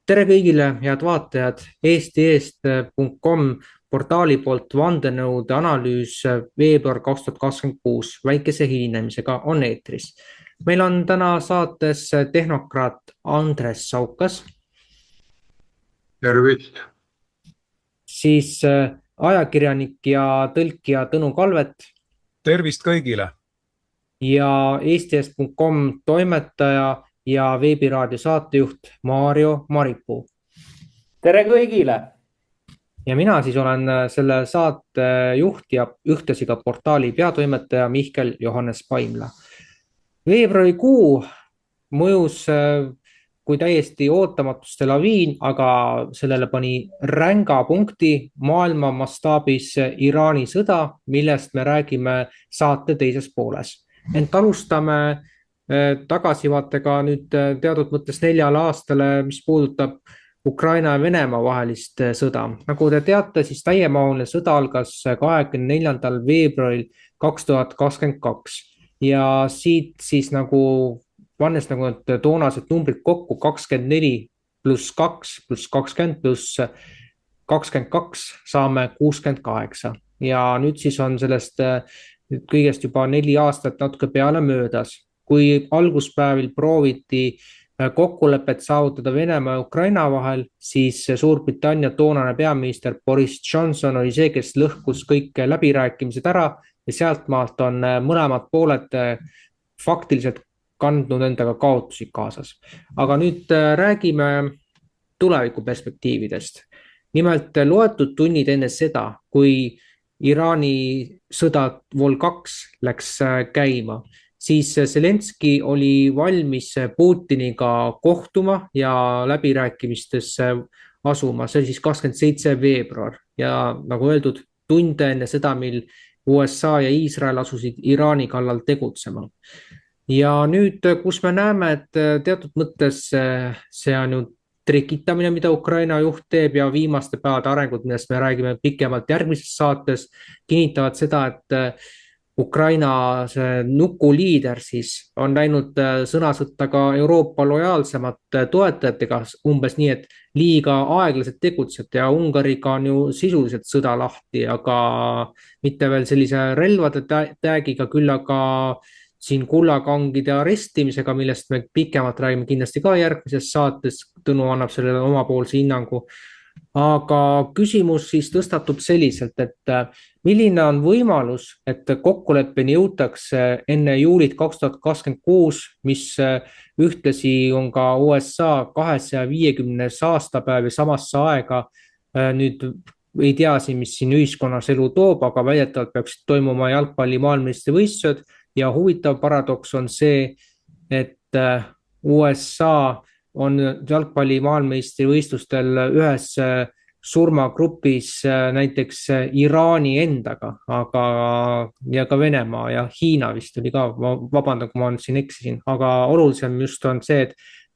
Tere kõigile, head vaatajad, eestieest.com portaali poolt vandenõude analüüs veebruar 2026 väikese hilinemisega on eetris. Meil on täna saates tehnokraat Andres Saukas, Tervist. siis ajakirjanik ja tõlkija Tõnu Kalvet Tervist kõigile! ja eestieest.com toimetaja ja veebiraadio saatejuht Maarjo Maripuu. Tere kõigile! Ja mina siis olen selle saate juht ja ühtlasi ka portaali peatoimetaja Mihkel Johannes Paimla. Veebruarikuu mõjus kui täiesti ootamatuste laviin, aga sellele pani ränga punkti maailma mastaabis Iraani sõda, millest me räägime saate teises pooles. Ent alustame tagasivaatega nüüd teatud mõttes 4 aastale, mis puudutab Ukraina ja Venemaa vahelist sõda. Nagu te teate, siis täiemahuline sõda algas 24. veebruaril 2022 ja siit siis pannes need toonased numbrid kokku 24 pluss 2 pluss 20 pluss 22 saame 68 ja nüüd siis on sellest kõigest juba 4 aastat natuke peale möödas. Kui alguspäevil prooviti kokkulepet saavutada Venemaa ja Ukraina vahel, siis Suurbritannia toonane peaminister Boris Johnson oli see, kes lõhkus kõik läbirääkimised ära ja sealt maalt on mõlemad pooled faktiliselt kandnud endaga kaotusi kaasas. Aga nüüd räägime tulevikuperspektiividest. Nimelt loetud tunnid enne seda, kui Iraani sõda Vol 2 läks käima, siis Zelenski oli valmis Putiniga kohtuma ja läbirääkimistesse asuma. See oli siis 27. veebruar ja nagu öeldud, tunde enne seda, mil USA ja Iisrael asusid Iraani kallal tegutsema. Ja nüüd, kus me näeme, et teatud mõttes see on ju trikitamine, mida Ukraina juht teeb ja viimaste päevade arengud, millest me räägime pikemalt järgmises saates, kinnitavad seda, et Ukraina nukuliider siis on läinud sõnasõtta ka Euroopa lojaalsemate toetajatega umbes nii, et liiga aeglaselt tegutsete ja Ungariga on ju sisuliselt sõda lahti, aga mitte veel sellise relvade täägiga, küll aga siin kullakangide arestimisega, millest me pikemalt räägime kindlasti ka järgmises saates. Tõnu annab sellele omapoolse hinnangu. Aga küsimus siis tõstatub selliselt, et milline on võimalus, et kokkuleppeni jõutakse enne juulit 2026, mis ühtlasi on ka USA 250. aastapäev ja samasse aega nüüd ei tea siin, mis siin ühiskonnas elu toob, aga väidetavalt peaks toimuma jalgpalli maailmameistrivõistlused ja huvitav paradoks on see, et USA on jalgpalli maailmameistrivõistlustel ühes surmagrupis näiteks Iraani endaga, aga ja ka Venemaa ja Hiina vist oli ka, ma vabandan, kui ma siin eksisin, aga olulisem just on see, et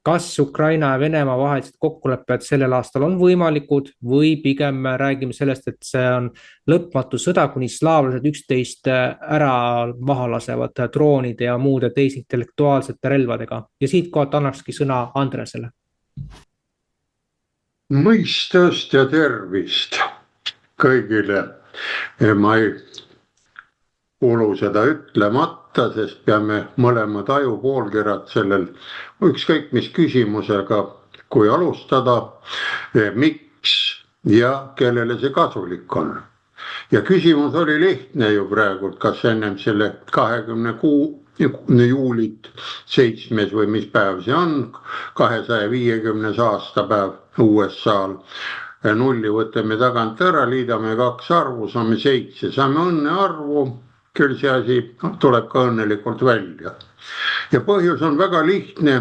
kas Ukraina ja Venemaa vahelised kokkulepped sellel aastal on võimalikud või pigem me räägime sellest, et see on lõpmatu sõda, kuni slaavlased üksteist ära maha lasevad droonide ja muude teisintellektuaalsete relvadega. Ja siitkohalt annakski sõna Andresele. Mõistust ja tervist kõigile. Ma ei kuulu seda ütlemata, sest peame mõlemad ajupoolkirjad sellel ükskõik mis küsimusega, kui alustada, miks ja kellele see kasulik on. Ja küsimus oli lihtne ju praegu, kas ennem selle 26. juulit 7. või mis päev see on, 250. aastapäev USA-l. Nulli võtame tagant ära, liidame 2 arvu, saame 7, saame õnne arvu, küll see asi tuleb ka õnnelikult välja. Ja põhjus on väga lihtne,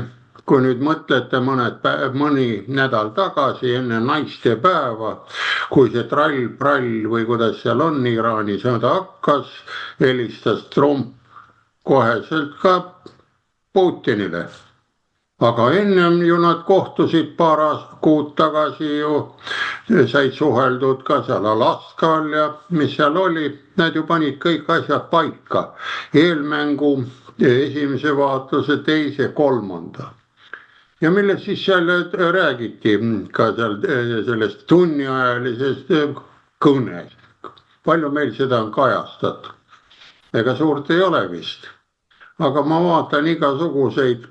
kui nüüd mõtlete mõni nädal tagasi enne naiste päeva, kui see trall-prall või kuidas seal on, Iraani sõda hakkas, helistas Trump koheselt ka Putinile. Aga ennem ju nad kohtusid paar kuud tagasi ju, said suheldud ka seal Alaskal ja mis seal oli, nad ju panid kõik asjad paika. Eelmängu, esimese vaatluse, teise, kolmanda. ja millest siis seal räägiti ka seal sellest tunniajalisest kõnest. Palju meil seda on kajastatud? Ega suurt ei ole vist. Aga ma vaatan igasuguseid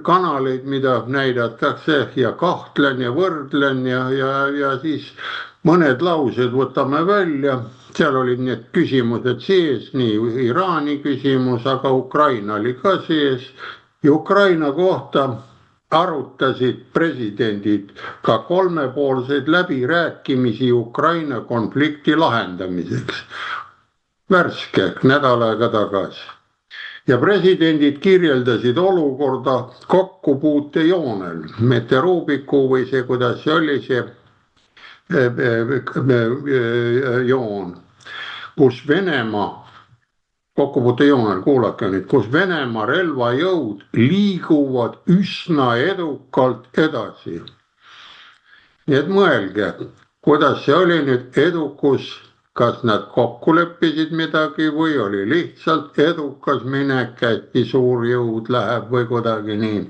kanaleid, mida näidatakse ja kahtlen ja võrdlen ja siis mõned laused võtame välja. Seal olid need küsimused sees, nii Iraani küsimus, aga Ukraina oli ka sees. Ja Ukraina kohta arutasid presidendid ka kolmepoolseid läbirääkimisi Ukraina konflikti lahendamiseks. Värske, nädal aega tagasi. Ja presidendid kirjeldasid olukorda kokkupuutejoonel, meteruubiku või see, kuidas see oli see joon, kus Venemaa, kokkupuutejoonel, kuulake nüüd, kus Venemaa relvajõud liiguvad üsna edukalt edasi. Nii et mõelge, kuidas see oli nüüd edukus. Kas nad kokku leppisid midagi või oli lihtsalt edukas minek, äkki suur jõud läheb või kuidagi nii.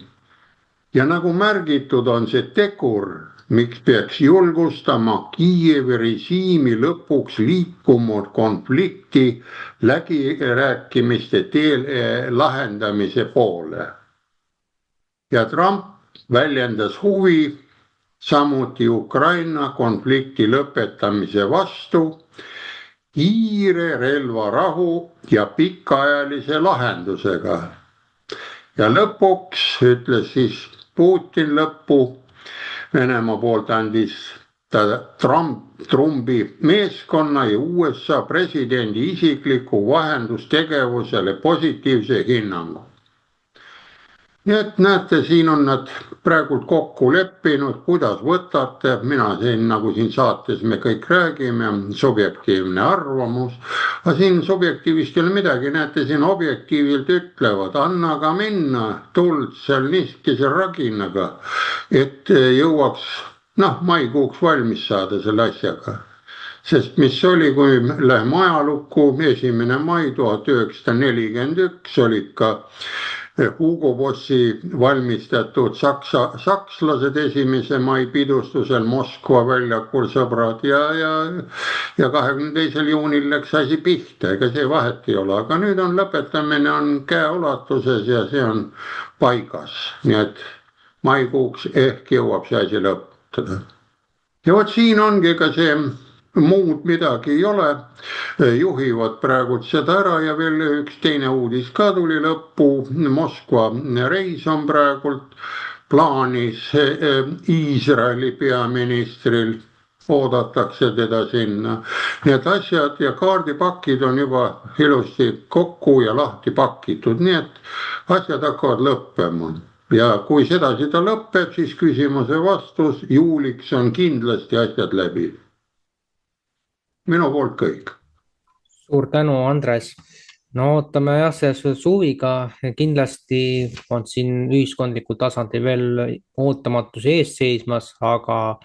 Ja nagu märgitud on see tegur, miks peaks julgustama Kiievi režiimi lõpuks liikunud konflikti läbirääkimiste teel lahendamise poole. Ja Trump väljendas huvi samuti Ukraina konflikti lõpetamise vastu, kiire relvarahu ja pikaajalise lahendusega. Ja lõpuks ütles siis Putin lõppu, Venemaa poolt andis ta Trumpi meeskonna ja USA presidendi isikliku vahendustegevusele positiivse hinnangu. Nii et näete, siin on nad praegult kokku leppinud, kuidas võtate, mina siin nagu siin saates me kõik räägime, subjektiivne arvamus, aga siin subjektiivist ei ole midagi, näete siin objektiivilt ütlevad, anna ka minna tuld seal niskise raginaga, et jõuaks maikuuks valmis saada selle asjaga. Sest mis oli, kui läheme ajalukku, 1. mai 1941 olid ka Hugo Bossi valmistatud sakslased 1. mai pidustusel Moskva väljakul sõbrad ja 22. juunil läks asi pihta, ega see vahet ei ole, aga nüüd on lõpetamine on käeulatuses ja see on paigas, nii et maikuuks ehk jõuab see asi lõpetada. Ja vot siin ongi ka see muud midagi ei ole, juhivad praegult seda ära ja veel üks teine uudis ka tuli lõppu, Moskva reis on praegult plaanis Iisraeli peaministril, oodatakse teda sinna. Nii et asjad ja kaardipakid on juba ilusti kokku ja lahti pakitud, nii et asjad hakkavad lõppema. Ja kui sedasi ta lõpeb, siis küsimuse vastus, juuliks on kindlasti asjad läbi. Minu poolt kõik. Suur tänu, Andres. No ootame jah, see suviga kindlasti on siin ühiskondliku tasandi veel ootamatusi ees seismas, aga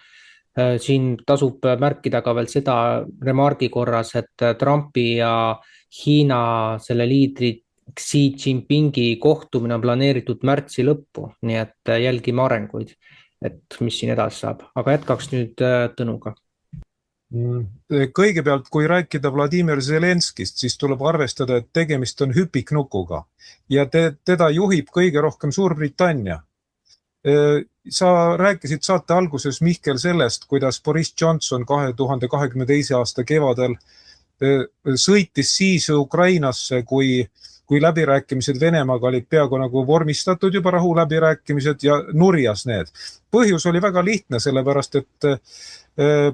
siin tasub märkida ka veel seda remargi korras, et Trumpi ja Hiina selle liidri Xi Jinpingi kohtumine on planeeritud märtsi lõppu, nii et jälgime arenguid, et mis siin edasi saab, aga jätkaks nüüd Tõnuga. Kõigepealt, kui rääkida Vladimir Zelenskist, siis tuleb arvestada, et tegemist on hüpiknukuga ja teda juhib kõige rohkem Suurbritannia. Sa rääkisid saate alguses, Mihkel, sellest, kuidas Boris Johnson 2022. aasta kevadel sõitis siis Ukrainasse, kui läbirääkimised Venemaaga olid peaaegu nagu vormistatud juba rahuläbirääkimised ja nurjas need. Põhjus oli väga lihtne, sellepärast, et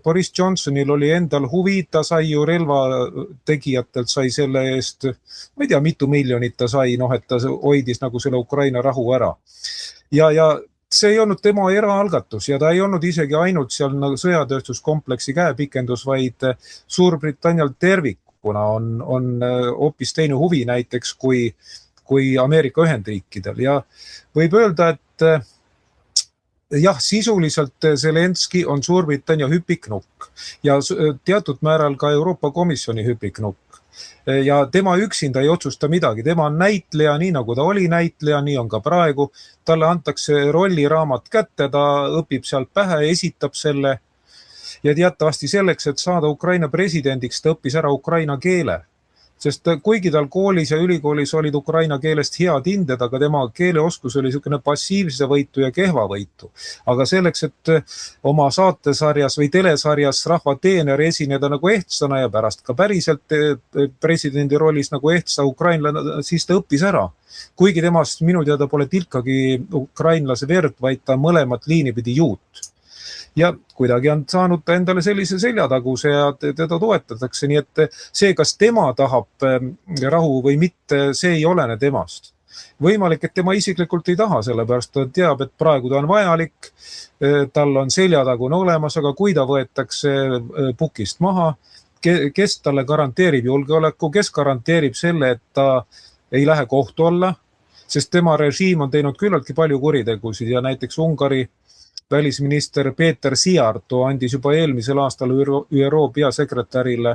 Boris Johnsonil oli endal huvi, ta sai ju relvategijatelt, sai selle eest, ma ei tea, mitu miljonit ta sai, et ta hoidis nagu selle Ukraina rahu ära. Ja see ei olnud tema eraalgatus ja ta ei olnud isegi ainult seal sõjatööstuskompleksi käepikendus, vaid Suurbritannial tervikuna on hoopis teine huvi näiteks kui Ameerika Ühendriikidel ja võib öelda, et jah, sisuliselt Zelenski on Suurbritannia hüpiknukk ja teatud määral ka Euroopa Komisjoni hüpiknukk. ja tema üksinda ei otsusta midagi, tema on näitleja, nii nagu ta oli näitleja, nii on ka praegu. Talle antakse rolliraamat kätte, ta õpib sealt pähe, esitab selle ja teatavasti selleks, et saada Ukraina presidendiks, ta õppis ära ukraina keele. Sest kuigi tal koolis ja ülikoolis olid ukraina keelest head hinded, aga tema keeleoskus oli niisugune passiivse võitu ja kehva võitu. Aga selleks, et oma saatesarjas või telesarjas Rahva teener esineda nagu ehtsana ja pärast ka päriselt presidendi rollis nagu ehtsa ukrainlane, siis ta õppis ära. Kuigi temast minu teada pole tilkagi ukrainlase verd, vaid ta mõlemat liini pidi juut. Ja kuidagi on saanud ta endale sellise seljataguse ja teda toetatakse, nii et see, kas tema tahab rahu või mitte, see ei olene temast. Võimalik, et tema isiklikult ei taha, sellepärast ta teab, et praegu ta on vajalik, tal on seljatagune olemas, aga kui ta võetakse pukist maha, kes talle garanteerib julgeoleku, kes garanteerib selle, et ta ei lähe kohtu alla, sest tema režiim on teinud küllaltki palju kuritegusid ja näiteks Ungari välisminister Peeter Siarto andis juba eelmisel aastal ÜRO peasekretärile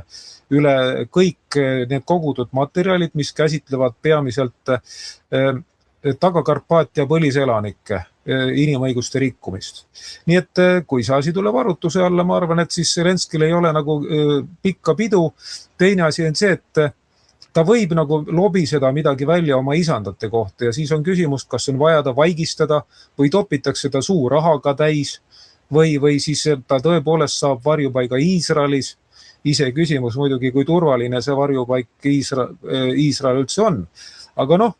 üle kõik need kogutud materjalid, mis käsitlevad peamiselt Taga-Karpaatia põliselanike inimõiguste rikkumist. Nii et kui see asi tuleb arutluse alla, ma arvan, et siis Zelenskil ei ole nagu pikka pidu. Teine asi on see, et ta võib nagu lobiseda midagi välja oma isandate kohta ja siis on küsimus, kas on vaja ta vaigistada või topitakse ta suu rahaga täis või siis ta tõepoolest saab varjupaiga Iisraelis. Ise küsimus muidugi, kui turvaline see varjupaik Iisrael üldse on. Aga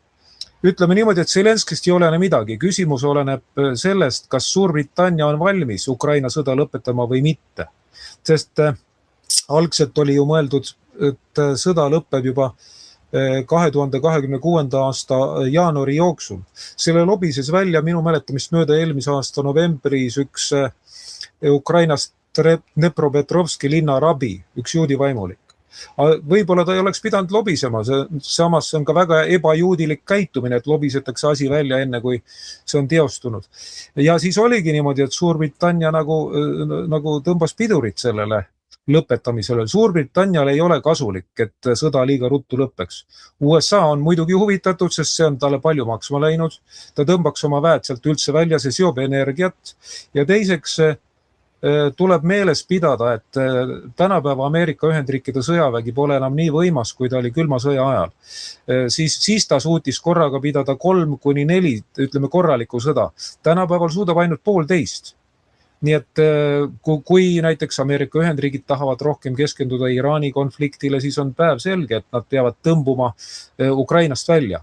ütleme niimoodi, et Zelenskist ei olene midagi. Küsimus oleneb sellest, kas Suurbritannia on valmis Ukraina sõda lõpetama või mitte. Sest algselt oli ju mõeldud, et sõda lõpeb juba 2026. aasta jaanuari jooksul. Selle lobises välja minu mäletamist mööda eelmise aasta novembris üks Ukrainast Dnepropetrovski linna rabi, üks juudi vaimulik. Võib-olla ta ei oleks pidanud lobisema, samas see on ka väga ebajuudilik käitumine, et lobisetakse asi välja enne, kui see on teostunud. Ja siis oligi niimoodi, et Suurbritannia nagu tõmbas pidurit sellele lõpetamisele. Suurbritannial ei ole kasulik, et sõda liiga ruttu lõpeks. USA on muidugi huvitatud, sest see on talle palju maksma läinud. Ta tõmbaks oma väed sealt üldse välja, see seob energiat. Ja teiseks tuleb meeles pidada, et tänapäeva Ameerika Ühendriikide sõjavägi pole enam nii võimas, kui ta oli külma sõja ajal. Siis ta suutis korraga pidada 3-4, ütleme korralikku sõda. Tänapäeval suudab ainult 1,5. Nii et kui näiteks Ameerika Ühendriigid tahavad rohkem keskenduda Iraani konfliktile, siis on päev selge, et nad peavad tõmbuma Ukrainast välja.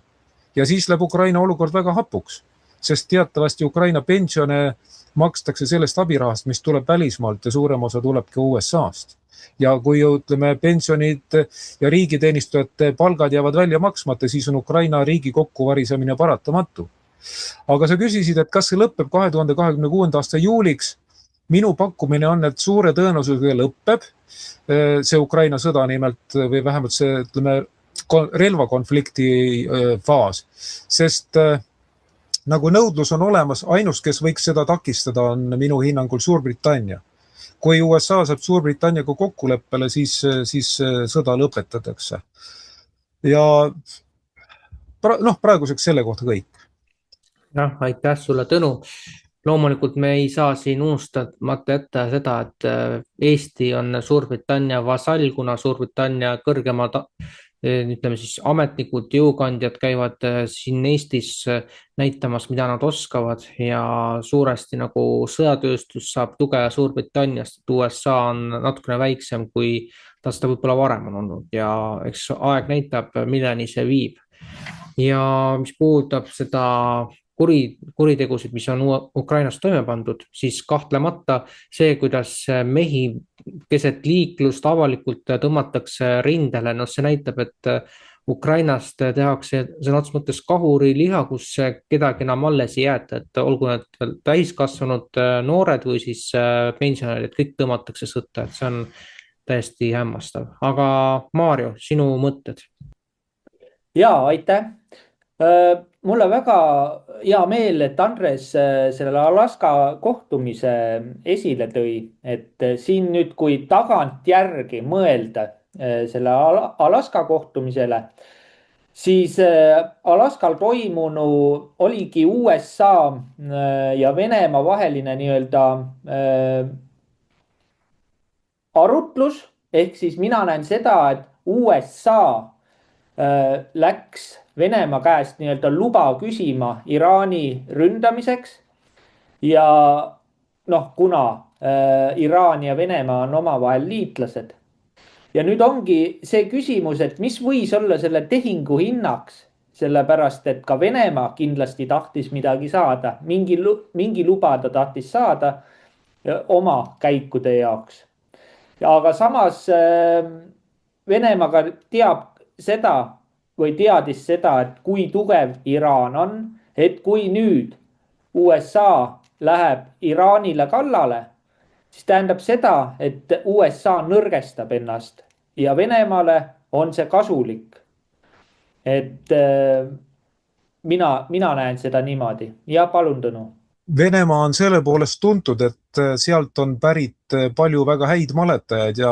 Ja siis läheb Ukraina olukord väga hapuks, sest teatavasti Ukraina pensione makstakse sellest abirahast, mis tuleb välismaalt ja suurem osa tuleb ka USA-st. Ja kui ütleme pensionid ja riigiteenistujate palgad jäävad välja maksmata, siis on Ukraina riigi kokkuvarisemine paratamatu. Aga sa küsisid, et kas see lõpeb 2026. aasta juuliks. Minu pakkumine on, et suure tõenäosusega lõpeb see Ukraina sõda nimelt või vähemalt see relvakonflikti faas, sest nagu nõudlus on olemas, ainus, kes võiks seda takistada, on minu hinnangul Suurbritannia. Kui USA saab Suurbritanniaga kokkuleppele, siis sõda lõpetatakse. Ja praeguseks selle kohta kõik. Aitäh sulle, Tõnu. Loomulikult me ei saa siin unustamata jätta seda, et Eesti on Suurbritannia vasall, kuna Suurbritannia kõrgemad ütleme siis ametnikud, jõukandjad käivad siin Eestis näitamas, mida nad oskavad ja suuresti nagu sõjatööstus saab tuge Suurbritanniast, et USA on natukene väiksem, kui ta seda võib-olla varem on olnud ja eks aeg näitab, milleni see viib. Ja mis puudutab seda kuritegusid, mis on Ukrainas toime pandud, siis kahtlemata see, kuidas mehi keset liiklust avalikult tõmmatakse rindele, see näitab, et Ukrainast tehakse sõna otseses mõttes kahuriliha, kus kedagi enam alles ei jäeta, et olgu need täiskasvanud noored või siis pensionärid, kõik tõmmatakse sõtta, et see on täiesti hämmastav. Aga Maarjo, sinu mõtted? Jaa, aitäh. Mulle väga hea meel, et Andres selle Alaska kohtumise esile tõi, et siin nüüd, kui tagantjärgi mõelda, selle Alaska kohtumisele, siis Alaskal toimunu oligi USA ja Venemaa vaheline nii-öelda arutlus, ehk siis mina näen seda, et USA läks Venemaa käest nii-öelda luba küsima Iraani ründamiseks ja noh, kuna Iraan ja Venemaa on omavahel liitlased. Ja nüüd ongi see küsimus, et mis võis olla selle tehingu hinnaks, sellepärast et ka Venemaa kindlasti tahtis midagi saada, mingi luba ta tahtis saada oma käikude jaoks. Aga samas Venemaa ka teab seda või teadis seda, et kui tugev Iraan on, et kui nüüd USA läheb Iraanile kallale, siis tähendab seda, et USA nõrgestab ennast ja Venemaale on see kasulik. Et mina näen seda niimoodi. Ja palun, Tõnu. Venemaa on selle poolest tuntud, et sealt on pärit palju väga häid maletajaid ja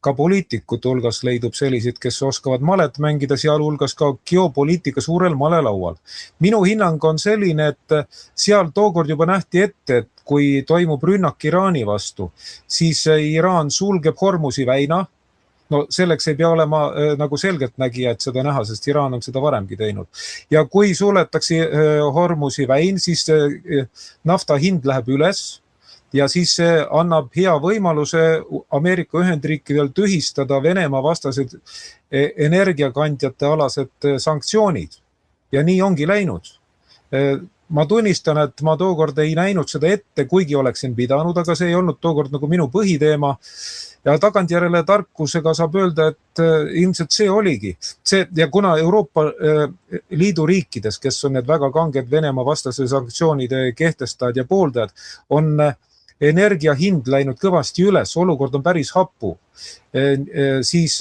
ka poliitikute hulgas leidub selliseid, kes oskavad malet mängida, sealhulgas ka geopoliitika suurel malelaual. Minu hinnang on selline, et seal tookord juba nähti ette, et kui toimub rünnak Iraani vastu, siis Iraan sulgeb Hormusi väina. No selleks ei pea olema nagu selgeltnägija, et seda näha, sest Iraan on seda varemgi teinud. Ja kui suletakse Hormusi väin, siis nafta hind läheb üles ja siis see annab hea võimaluse Ameerika Ühendriikidel tühistada Venemaa vastased energiakandjate alased sanktsioonid. Ja nii ongi läinud. Ma tunnistan, et ma tookord ei näinud seda ette, kuigi oleksin pidanud, aga see ei olnud tookord nagu minu põhiteema. Ja tagantjärele tarkusega saab öelda, et ilmselt see oligi. Ja kuna Euroopa Liidu riikides, kes on need väga kanged Venemaa vastase sanktsioonide kehtestajad ja pooldajad, on energia hind läinud kõvasti üles, olukord on päris hapu, siis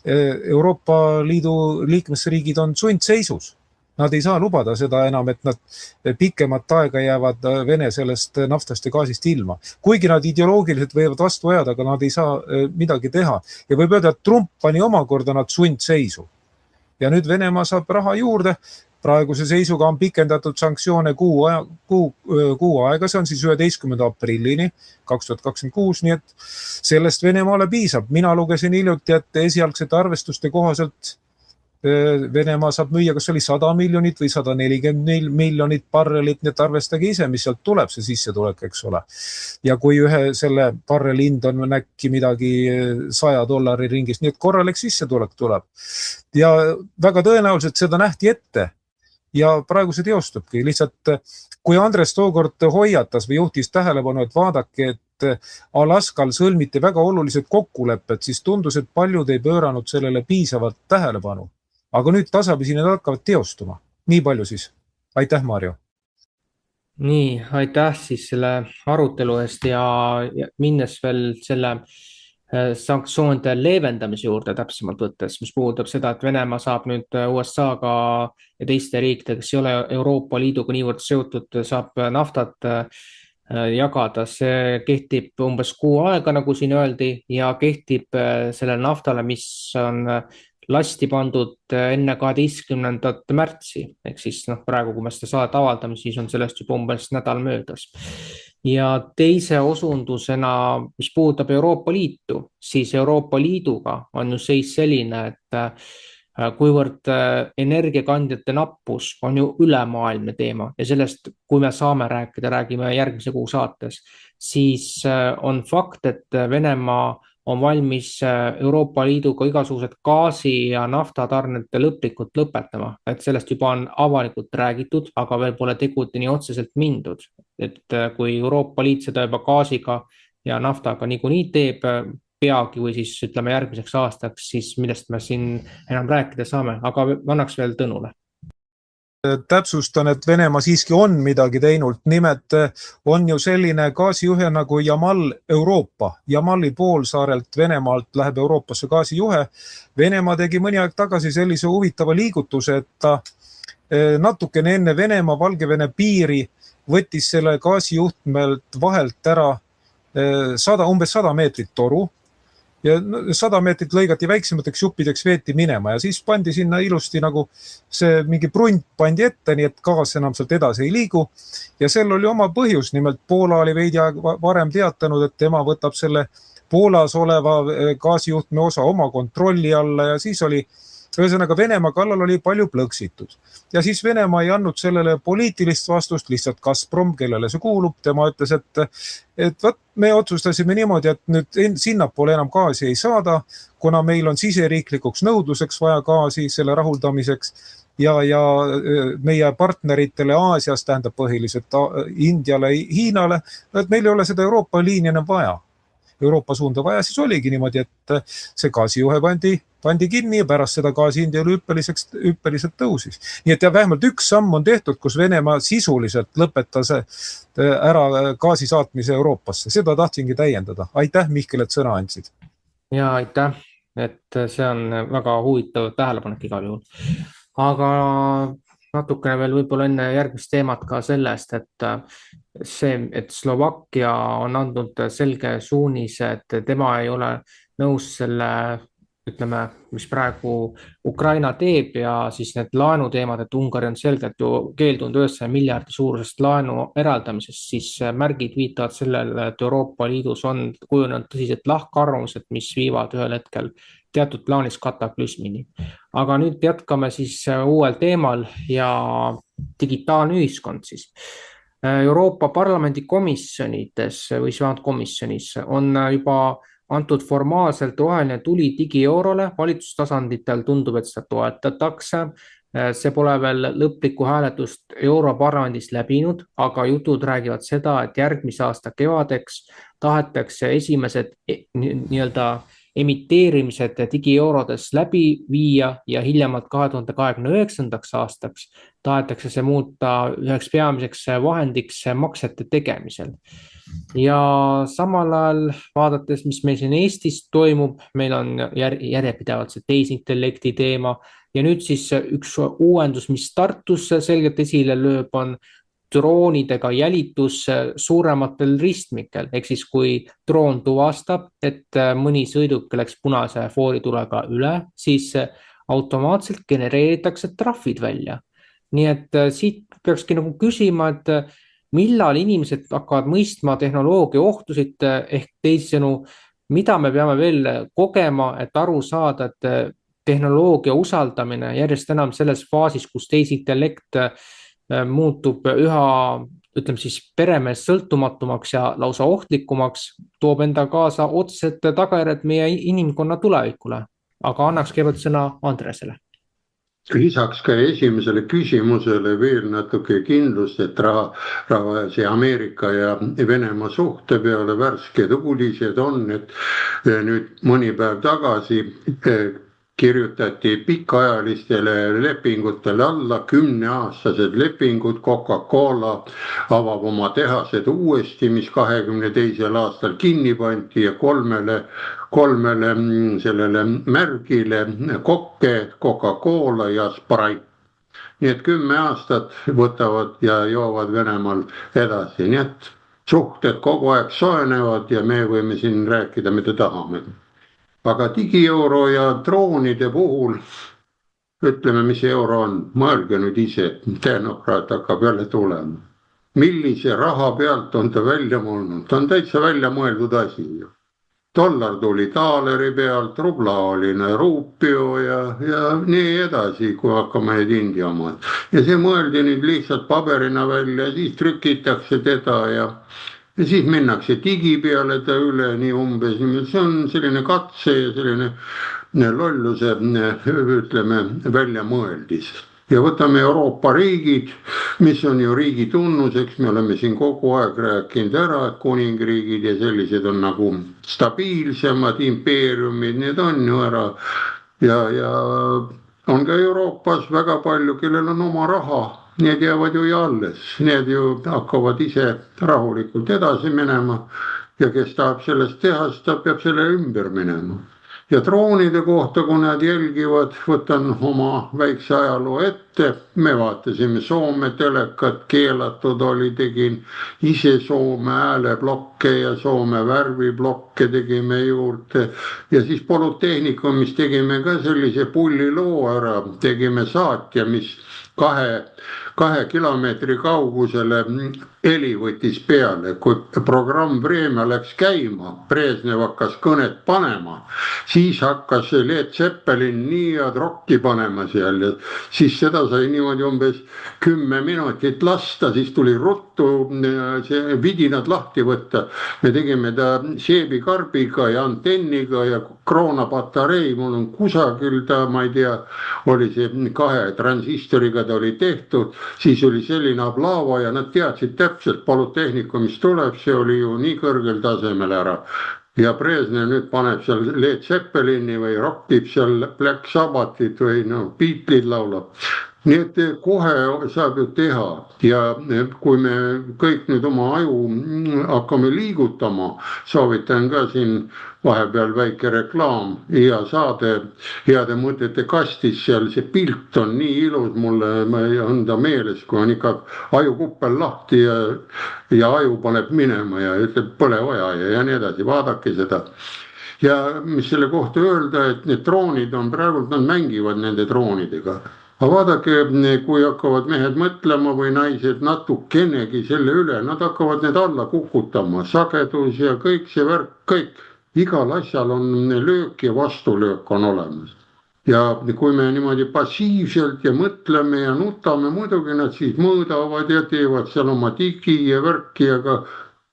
Euroopa Liidu liikmesriigid on sundseisus. Nad ei saa lubada seda enam, et nad pikemat aega jäävad Vene sellest naftast ja gaasist ilma. Kuigi nad ideoloogiliselt võivad vastu ajada, aga nad ei saa midagi teha. Ja võib öelda, et Trump pani omakorda nad sundseisu. Ja nüüd Venemaa saab raha juurde. Praeguse seisuga on pikendatud sanktsioone kuu aega, see on siis 11. aprillini 2026, nii et sellest Venemaale piisab. Mina lugesin hiljuti, et esialgsete arvestuste kohaselt Venemaa saab müüa, kas oli 100 miljonit või 140 miljonit barrelit, nii et arvestage ise, mis sealt tuleb, see sissetulek, eks ole. Ja kui ühe selle barreli hind on äkki midagi $100 ringis, nii et korralik sissetulek tuleb. Ja väga tõenäoliselt seda nähti ette ja praegu see teostubki. Lihtsalt kui Andres tookord hoiatas või juhtis tähelepanu, et vaadake, et Alaskal sõlmiti väga olulised kokkulepped, siis tundus, et paljud ei pööranud sellele piisavalt tähelepanu. Aga nüüd tasapisi need hakkavad teostuma. Nii palju siis. Aitäh, Mario. Nii, aitäh siis selle arutelu eest ja minnes veel selle sanktsioonide leevendamise juurde täpsemalt võttes, mis puudutab seda, et Venemaa saab nüüd USA-ga ja teiste riikidega, kes ei ole Euroopa Liiduga niivõrd seotud, saab naftat jagada. See kehtib umbes kuu aega, nagu siin öeldi, ja kehtib selle naftale, mis on lasti pandud enne 12. märtsi. Ehk siis praegu, kui me seda saadet avaldame, siis on sellest juba umbes nädal möödas. Ja teise osundusena, mis puudutab Euroopa Liitu, siis Euroopa Liiduga on ju seis selline, et kuivõrd energiakandjate nappus on ju ülemaailmne teema ja sellest, kui me saame rääkida, räägime järgmise kuu saates, siis on fakt, et Venemaa on valmis Euroopa Liiduga igasugused gaasi ja naftatarnete lõplikult lõpetama. Et sellest juba on avalikult räägitud, aga veel pole tegudeni otseselt mindud. Et kui Euroopa Liit seda juba gaasiga ja naftaga niikuinii teeb peagi või siis ütleme järgmiseks aastaks, siis millest me siin enam rääkida saame, aga annaks veel Tõnule. Täpsustan, et Venemaa siiski on midagi teinud. Nimelt on ju selline gaasijuhe nagu Jamal Euroopa. Jamali poolsaarelt Venemaalt läheb Euroopasse gaasijuhe. Venemaa tegi mõni aeg tagasi sellise huvitava liigutuse, et ta natukene enne Venemaa-Valgevene piiri võttis selle gaasijuhtmelt vahelt ära umbes 100 meetrit toru ja 100 meetrit lõigati väiksemateks juppideks, veeti minema ja siis pandi sinna ilusti nagu see mingi brunt pandi ette, nii et gaas enam sealt edasi ei liigu. Ja sel oli oma põhjus, nimelt Poola oli veidi varem teatanud, et tema võtab selle Poolas oleva gaasijuhtme osa oma kontrolli alla ja siis oli, ühesõnaga Venemaa kallal oli palju plõksitud. Ja siis Venemaa ei andnud sellele poliitilist vastust, lihtsalt Gazprom, kellele see kuulub, tema ütles, et võt, me otsustasime niimoodi, et nüüd sinnapoole enam gaasi ei saada, kuna meil on siseriiklikuks nõudluseks vaja gaasi selle rahuldamiseks ja meie partneritele Aasias, tähendab põhiliselt Indiale, Hiinale, et meil ei ole seda Euroopa liini enam vaja. Euroopa suunda vaja, siis oligi niimoodi, et see gaasijuhe pandi kinni ja pärast seda gaasi India hüppeliselt tõusis. Nii et vähemalt üks samm on tehtud, kus Venemaa sisuliselt lõpetas ära gaasi saatmise Euroopasse. Seda tahtsingi täiendada. Aitäh, Mihkel, et sõna andsid. Ja aitäh, et see on väga huvitav tähelepanek igal juhul. Aga natukene veel võib-olla enne järgmist teemat ka sellest, et Slovakkia on andnud selge suunise, et tema ei ole nõus selle, ütleme, mis praegu Ukraina teeb ja siis need laenuteemad, et Ungari on selgelt ju keeldunud 9 miljardi suurusest laenu eraldamisest, siis märgid viitavad sellele, et Euroopa Liidus on kujunenud tõsised lahkarvamused, mis viivad ühel hetkel teatud plaanis kataklüsmini. Aga nüüd jätkame siis uuel teemal ja digitaalne ühiskond siis. Euroopa Parlamendi komisjonides või komisjonis on juba antud formaalselt roheline tuli digieurole, valitsustasanditel tundub, et seda toetatakse. See pole veel lõplikku hääletust Europarlamendis läbinud, aga jutud räägivad seda, et järgmise aasta kevadeks tahetakse esimesed nii-öelda emiteerimised digieurodes läbi viia ja hiljemalt 2029. aastaks tahetakse see muuta üheks peamiseks vahendiks maksete tegemisel. Ja samal ajal vaadates, mis meil siin Eestis toimub, meil on järjepidevalt see tehisintellekti teema ja nüüd siis üks uuendus, mis Tartus selgelt esile lööb, on droonidega jälitus suurematel ristmikel, ehk siis kui droon tuvastab, et mõni sõiduk läks punase fooritulega üle, siis automaatselt genereeritakse trahvid välja. Nii et siit peakski nagu küsima, et millal inimesed hakkavad mõistma tehnoloogia ohtusid ehk teisisõnu, mida me peame veel kogema, et aru saada, et tehnoloogia usaldamine järjest enam selles faasis, kus tehisintellekt muutub üha, ütleme siis, peremees sõltumatumaks ja lausa ohtlikumaks, toob enda kaasa otsesed tagajärjed meie inimkonna tulevikule. Aga annaks kõigepealt sõna Andresele. Lisaks ka esimesele küsimusele veel natuke kindlust, et see Ameerika ja Venemaa suhte peale värsked uudised on, et nüüd mõni päev tagasi kirjutati pikaajalistele lepingutele alla 10-aastased lepingud. Coca-Cola avab oma tehased uuesti, mis 22. aastal kinni pandi ja kolmele sellele märgile Kokke, Coca-Cola ja Sprite. Nii et 10 aastat võtavad ja joovad Venemaal edasi. Nii et suhted kogu aeg soenevad ja me võime siin rääkida, mida tahame. Aga digieuro ja droonide puhul, ütleme, mis euro on, mõelge nüüd ise, tehnokraat hakkab jälle tulema. Millise raha pealt on ta välja mõelnud? Ta on täitsa välja mõeldud asi. Dollar tuli taaleri pealt, rubla oli ruupio ja nii edasi, kui hakkame need India omad. Ja see mõeldi nüüd lihtsalt paberina välja, siis trükitakse teda ja siis minnakse digi peale ta üle nii umbes, see on selline katse ja selline lolluse, ütleme, väljamõeldis. Ja võtame Euroopa riigid, mis on ju riigi tunnuseks, me oleme siin kogu aeg rääkinud ära, et kuningriigid ja sellised on nagu stabiilsemad impeeriumid, need on ju ära ja on ka Euroopas väga palju, kellel on oma raha. Need jäävad ju alles, need ju hakkavad ise rahulikult edasi minema ja kes tahab sellest tehast, ta peab selle ümber minema. Ja droonide kohta, kui nad jälgivad, võtan oma väikse ajaloo ette, me vaatasime Soome telekat, keelatud oli, tegin ise Soome hääleblokke ja Soome värviblokke tegime juurde ja siis Polütehnikumis tegime ka sellise pulliloo ära, tegime saatja, mis 2 kilomeetri kaugusele heli võttis peale, kui programm Vremja läks käima, Brežnev hakkas kõnet panema, siis hakkas Led Zeppelin nii head rocki panema seal ja siis seda sai niimoodi umbes 10 minutit lasta, siis tuli ruttu see vidinad lahti võtta. Me tegime ta seebikarbiga ja antenniga ja kroonapatarei, mul on kusagil ta, ma ei tea, oli see 2 transistoriga ta oli tehtud, siis oli selline ablava ja nad teadsid täpselt Polütehnikumis tuleb, see oli ju nii kõrgel tasemel ära. Ja Brežnev nüüd paneb seal Led Zeppelini või rockib seal Black Sabbathit või Beatles'id laulab. Nii et kohe saab ju teha ja kui me kõik nüüd oma aju hakkame liigutama, soovitan ka siin vahepeal väike reklaam, hea saade, heade mõtete kastis, seal see pilt on nii ilus, mulle on ta meeles, kui on ikka ajukuppel lahti ja aju paneb minema ja ütleb pole vaja ja nii edasi, vaadake seda. Ja mis selle kohta öelda, et need droonid on praegu, nad mängivad nende droonidega. Aga vaadake, kui hakkavad mehed mõtlema või naised natukenegi selle üle, nad hakkavad need alla kukutama, sagedus ja kõik see värk, kõik, igal asjal on löök ja vastulöök on olemas. Ja kui me niimoodi passiivselt ja mõtleme ja nutame, muidugi nad siis mõõdavad ja teevad seal oma digi ja värki, aga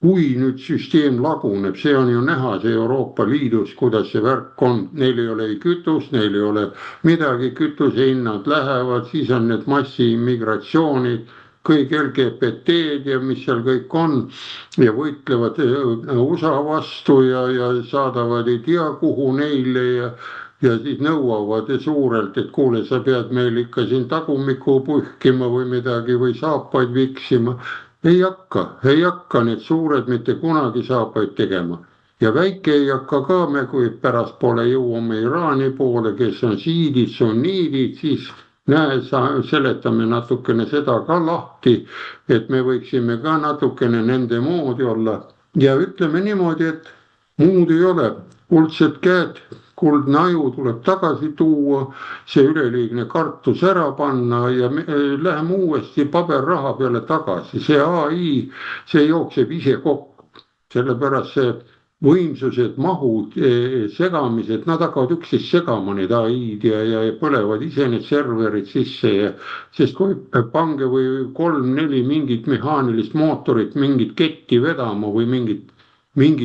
kui nüüd süsteem laguneb, see on ju näha see Euroopa Liidus, kuidas see värk on, neil ei ole kütust, neil ei ole midagi, kütusehinnad lähevad, siis on need massiimmigratsioonid, kõik LGBT-d ja mis seal kõik on ja võitlevad USA vastu ja saadavad ei tea kuhu neile ja siis nõuavad suurelt, et kuule, sa pead meil ikka siin tagumikku puhkima või midagi või saapaid viksima. Ei hakka need suured mitte kunagi saapaid tegema. Ja väike ei hakka ka me, kui pärast poole jõuame Iraani poole, kes on siidid, sunniidid, siis näe, seletame natukene seda ka lahti, et me võiksime ka natukene nende moodi olla. Ja ütleme niimoodi, et muud ei ole, kuldsed käed, kuldne aju tuleb tagasi tuua, see üleliigne kartus ära panna ja läheme uuesti paberraha peale tagasi. See AI, see jookseb ise kokku, sellepärast see võimsused, mahud, segamised, nad hakkavad üksteist segama need AI-d ja põlevad ise need serverid sisse. Sest kui pange või 3-4 mingit mehaanilist mootorit, mingit ketti vedama või mingit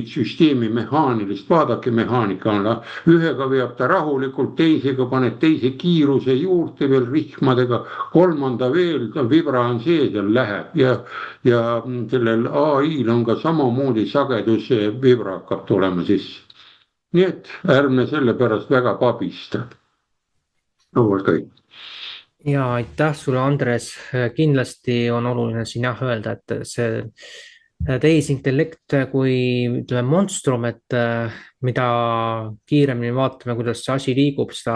süsteemi mehaanilist, vaadake mehaanika on, ühega veab ta rahulikult, teisega paned teise kiiruse juurde veel rihmadega, kolmanda veel, vibra on sees ja läheb ja sellel AI-l on ka samamoodi sageduse vibra hakkab tulema sisse. Nii et ärme selle pärast väga pabista. Kõik. Ja aitäh sulle, Andres. Kindlasti on oluline siin öelda, et see tehisintellekt kui ütleme monstrum, et mida kiiremini vaatame, kuidas see asi liigub, seda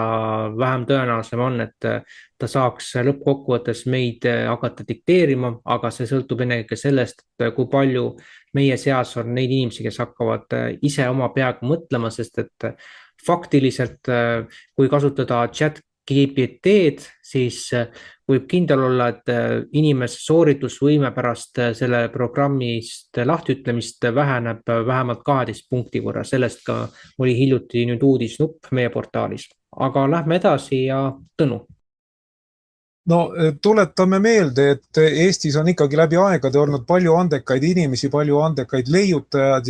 vähem tõenäolisem on, et ta saaks lõppkokkuvõttes meid hakata dikteerima, aga see sõltub ennekõike sellest, et kui palju meie seas on neid inimesi, kes hakkavad ise oma peaga mõtlema, sest et faktiliselt, kui kasutada ChatGPT-d, siis võib kindel olla, et inimese sooritusvõime pärast selle programmist lahtiütlemist väheneb vähemalt 12 punkti võrra. Sellest ka oli hiljuti nüüd uudisnupp meie portaalis. Aga lähme edasi ja Tõnu. No tuletame meelde, et Eestis on ikkagi läbi aegade olnud palju andekaid inimesi, palju andekaid leiutajad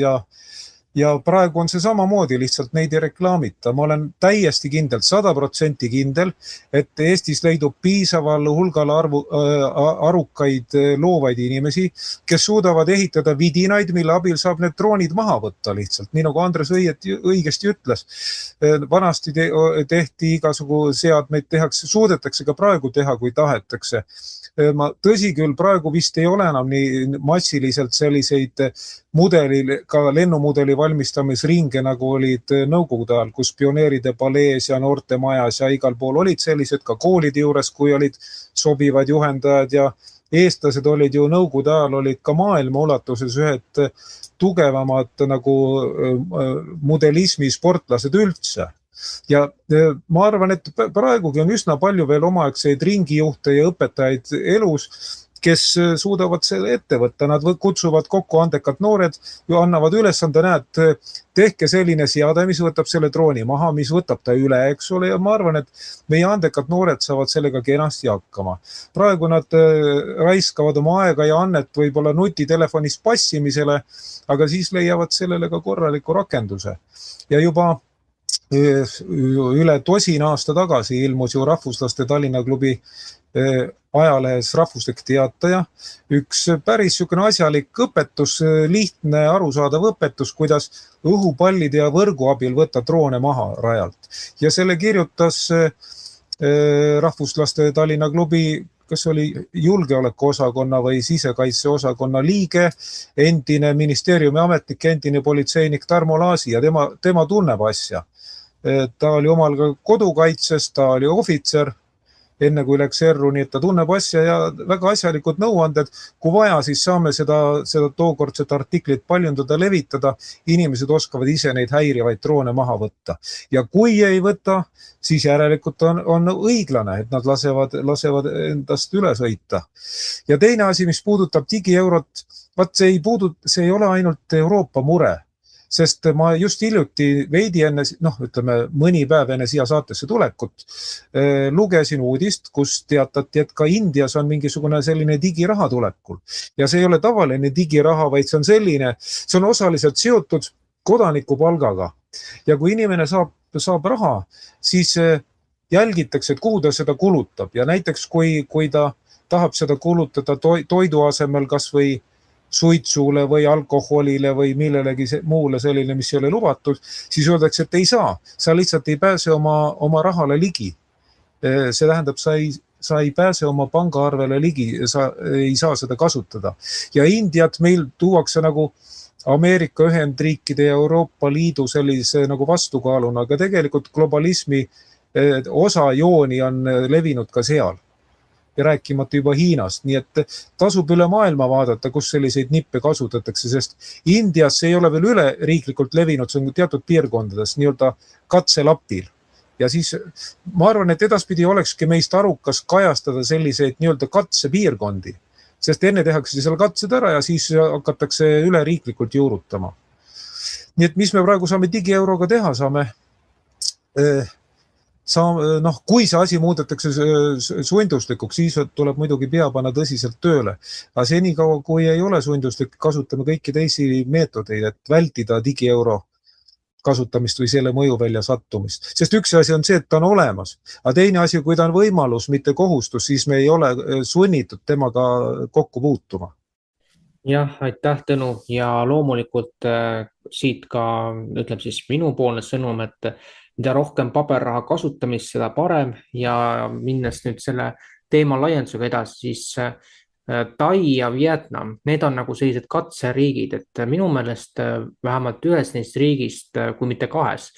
ja praegu on see samamoodi, lihtsalt neid ei reklaamita. Ma olen täiesti kindel, 100% kindel, et Eestis leidub piisaval hulgal arukaid loovaid inimesi, kes suudavad ehitada vidinaid, mille abil saab need droonid maha võtta lihtsalt. Nii nagu Andres õigesti ütles, vanasti tehti igasugu seadmeid, suudetakse ka praegu teha, kui tahetakse. Tõsi küll, praegu vist ei ole enam nii massiliselt selliseid ka lennumudeli ettevalmistamisringe, nagu olid nõukogude ajal, kus pioneeride palees ja noortemajas ja igal pool olid sellised ka koolide juures, kui olid sobivad juhendajad ja eestlased olid ju nõukogude ajal olid ka maailma ulatuses ühed tugevamad nagu modelismi sportlased üldse. Ja ma arvan, et praegugi on üsna palju veel omaaegseid ringijuhte ja õpetajaid elus, kes suudavad selle ette võtta. Nad kutsuvad kokku andekad noored ja annavad ülesande, näed, tehke selline seade, mis võtab selle drooni maha, mis võtab ta üle, eks ole. Ja ma arvan, et meie andekad noored saavad sellega kenasti hakkama. Praegu nad raiskavad oma aega ja annet võib-olla nutitelefonis passimisele, aga siis leiavad sellele ka korraliku rakenduse. Ja juba üle tosin aasta tagasi ilmus ju rahvuslaste Tallinna klubi ajalehes Rahvuslik Teataja, üks päris niisugune asjalik õpetus, lihtne arusaadav õpetus, kuidas õhupallide ja võrgu abil võtta droone maha rajalt. Ja selle kirjutas Rahvuslaste Tallinna klubi, kas oli julgeolekuosakonna või sisekaitseosakonna liige, endine ministeeriumi ametnik, endine politseinik Tarmo Laasi ja tema tunneb asja. Ta oli omal ka kodukaitses, ta oli ohvitser, enne kui läks erru, nii et ta tunneb asja ja väga asjalikud nõuanded. Kui vaja, siis saame seda tookordset artiklit paljundada, levitada. Inimesed oskavad ise neid häirivaid droone maha võtta. Ja kui ei võta, siis järelikult on õiglane, et nad lasevad endast üle sõita. Ja teine asi, mis puudutab digieurot, see ei ole ainult Euroopa mure. Sest ma just hiljuti veidi enne, ütleme mõni päev enne siia saatesse tulekut, lugesin uudist, kus teatati, et ka Indias on mingisugune selline digiraha tulekul. Ja see ei ole tavaline digiraha, vaid see on osaliselt seotud kodanikupalgaga. Ja kui inimene saab raha, siis jälgitakse, et kuhu ta seda kulutab. Ja näiteks, kui ta tahab seda kulutada toidu asemel kas või suitsule või alkoholile või millelegi muule selline, mis ei ole lubatud, siis öeldakse, et ei saa. Sa lihtsalt ei pääse oma rahale ligi. See tähendab, sa ei pääse oma pangaarvele ligi, sa ei saa seda kasutada. Ja Indiat meil tuuakse nagu Ameerika Ühendriikide ja Euroopa Liidu sellise nagu vastukaaluna, aga tegelikult globalismi osa jooni on levinud ka seal. Ja rääkimata juba Hiinast, nii et tasub üle maailma vaadata, kus selliseid nippe kasutatakse, sest Indias ei ole veel üle riiklikult levinud, see on teatud piirkondades nii-öelda katselapil. Ja siis ma arvan, et edaspidi olekski meist arukas kajastada selliseid nii-öelda katsepiirkondi, sest enne tehakse seal katsed ära ja siis hakatakse üle riiklikult juurutama. Nii et mis me praegu saame digieuroga teha, kui see asi muudetakse sunduslikuks, siis tuleb muidugi pea panna tõsiselt tööle. Aga senikaua, kui ei ole sunduslik, kasutame kõiki teisi meetodeid, et vältida digieuro kasutamist või selle mõjuvälja sattumist. Sest üks asi on see, et ta on olemas. Aga teine asi, kui ta on võimalus, mitte kohustus, siis me ei ole sunnitud temaga kokku puutuma. Jah, aitäh Tõnu ja loomulikult siit ka ütleb siis minupoolne sõnum, et mida rohkem paberraha kasutamist, seda parem ja minnes nüüd selle teema laiendusega edasi, siis Tai ja Vietnam, need on nagu sellised katseriigid, et minu meelest vähemalt ühes neist riigist, kui mitte kahes,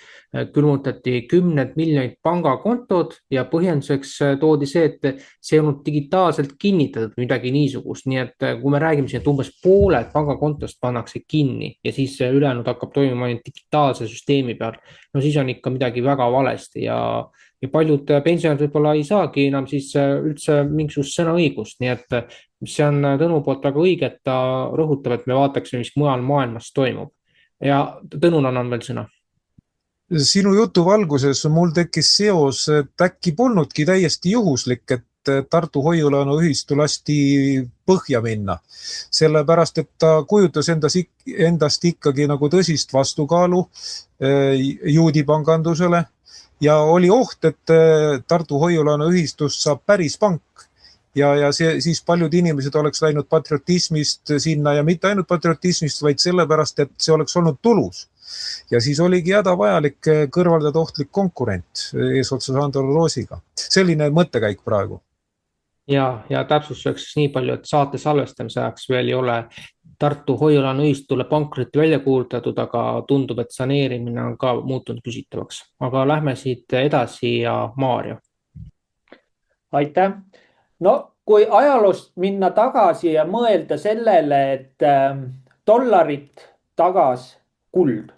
külmutati 10 miljonit pangakontod ja põhjenduseks toodi see, et see on digitaalselt kinnitatud midagi niisugust. Nii et kui me räägime siin, et umbes pooled pangakontost pannakse kinni ja siis ülejäänud hakkab toimima ainult digitaalse süsteemi peal, no siis on ikka midagi väga valesti ja paljud pensionärid võib-olla ei saagi enam siis üldse mingisugust sõnaõigust, nii et see on Tõnu poolt väga õige, et ta rõhutab, et me vaataksime, mis mujal maailmas toimub. Ja Tõnul annan veel sõna. Sinu jutu valguses mul tekkis seos, et äkki polnudki täiesti juhuslik, et Tartu Hoiulaenu ühistu lasti põhja minna. Sellepärast, et ta kujutas endast ikkagi nagu tõsist vastukaalu juudipangandusele ja oli oht, et Tartu Hoiulaenu ühistust saab päris pank. Ja siis paljud inimesed oleks läinud patriotismist sinna ja mitte ainult patriotismist, vaid sellepärast, et see oleks olnud tulus. Ja siis oligi hädavajalik kõrvaldada ohtlik konkurent eesotsa Sandor Roosiga. Selline mõttekäik praegu. Ja täpsustuseks nii palju, et saate salvestamise ajaks veel ei ole Tartu hoiu-laenuühistule pankrotti välja kuulutatud, aga tundub, et saneerimine on ka muutunud küsitavaks. Aga lähme siit edasi ja Maarja. Aitäh. No kui ajaloost minna tagasi ja mõelda sellele, et dollarit tagas kuld.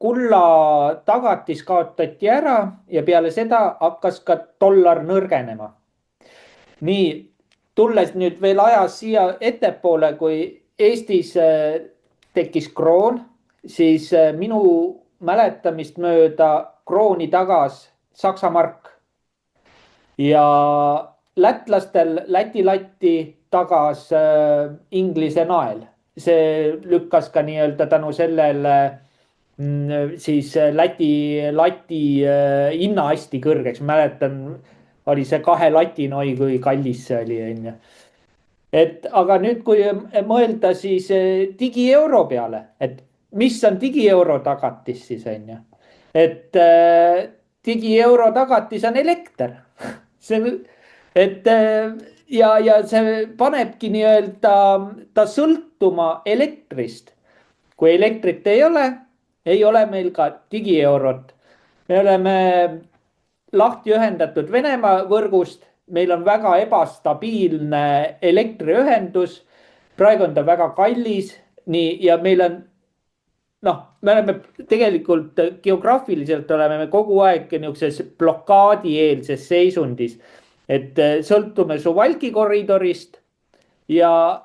Kulla tagatis kaotati ära ja peale seda hakkas ka dollar nõrgenema. Nii, tulles nüüd veel ajas siia ettepoole, kui Eestis tekkis kroon, siis minu mäletamist mööda krooni tagas Saksa mark. Ja lätlastel Läti-Latti tagas Inglise nael. See lükkas ka nii-öelda tänu sellele siis Läti-Lati hinna hästi kõrgeks. Mäletan, oli see 2 latin, oi kui kallis see oli. Aga nüüd, kui mõelda siis digieuro peale, et mis on digieuro tagatis siis on. Et digieuro tagatis on elekter. Ja see panebki nii-öelda ta sõltuma elektrist. Kui elektrit ei ole meil ka digieurot. Me oleme lahti ühendatud Venemaa võrgust. Meil on väga ebastabiilne elektriühendus. Praegu on ta väga kallis. Nii, ja meil on, me oleme tegelikult geograafiliselt oleme kogu aeg niisuguses blokaadieelses seisundis, et sõltume Suwalki koridorist ja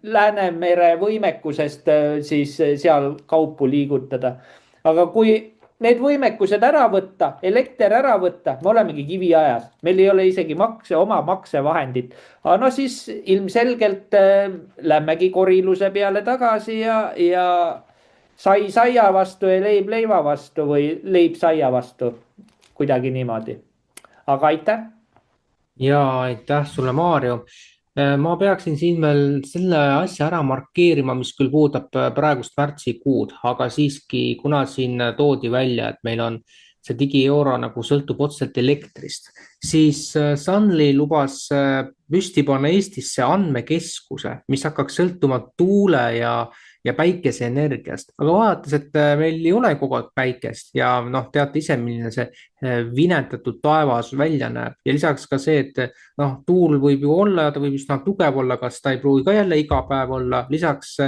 Läänemere võimekusest siis seal kaupu liigutada. Aga kui need võimekused ära võtta, elekter ära võtta, me olemegi kiviajas. Meil ei ole isegi oma maksevahendit. Aga siis ilmselgelt lämmegi koriluse peale tagasi ja sai saia vastu ja leib leiva vastu või leib saia vastu. Kuidagi niimoodi. Aga aitäh. Ja aitäh sulle, Maarjo. Ma peaksin siin veel selle asja ära markeerima, mis küll puudutab praegust märtsikuud, aga siiski, kuna siin toodi välja, et meil on see digieuro nagu sõltub otseselt elektrist, siis Sunly lubas püsti panna Eestisse andmekeskuse, mis hakkaks sõltuma tuule ja päikeseenergiast. Aga vaadates, et meil ei ole kogu aeg päikest ja teate ise, milline see vinetatud taevas välja näeb. Ja lisaks ka see, et tuul võib ju olla ja ta võib üsna tugev olla, kas ta ei pruugi ka jälle iga päev olla. Lisaks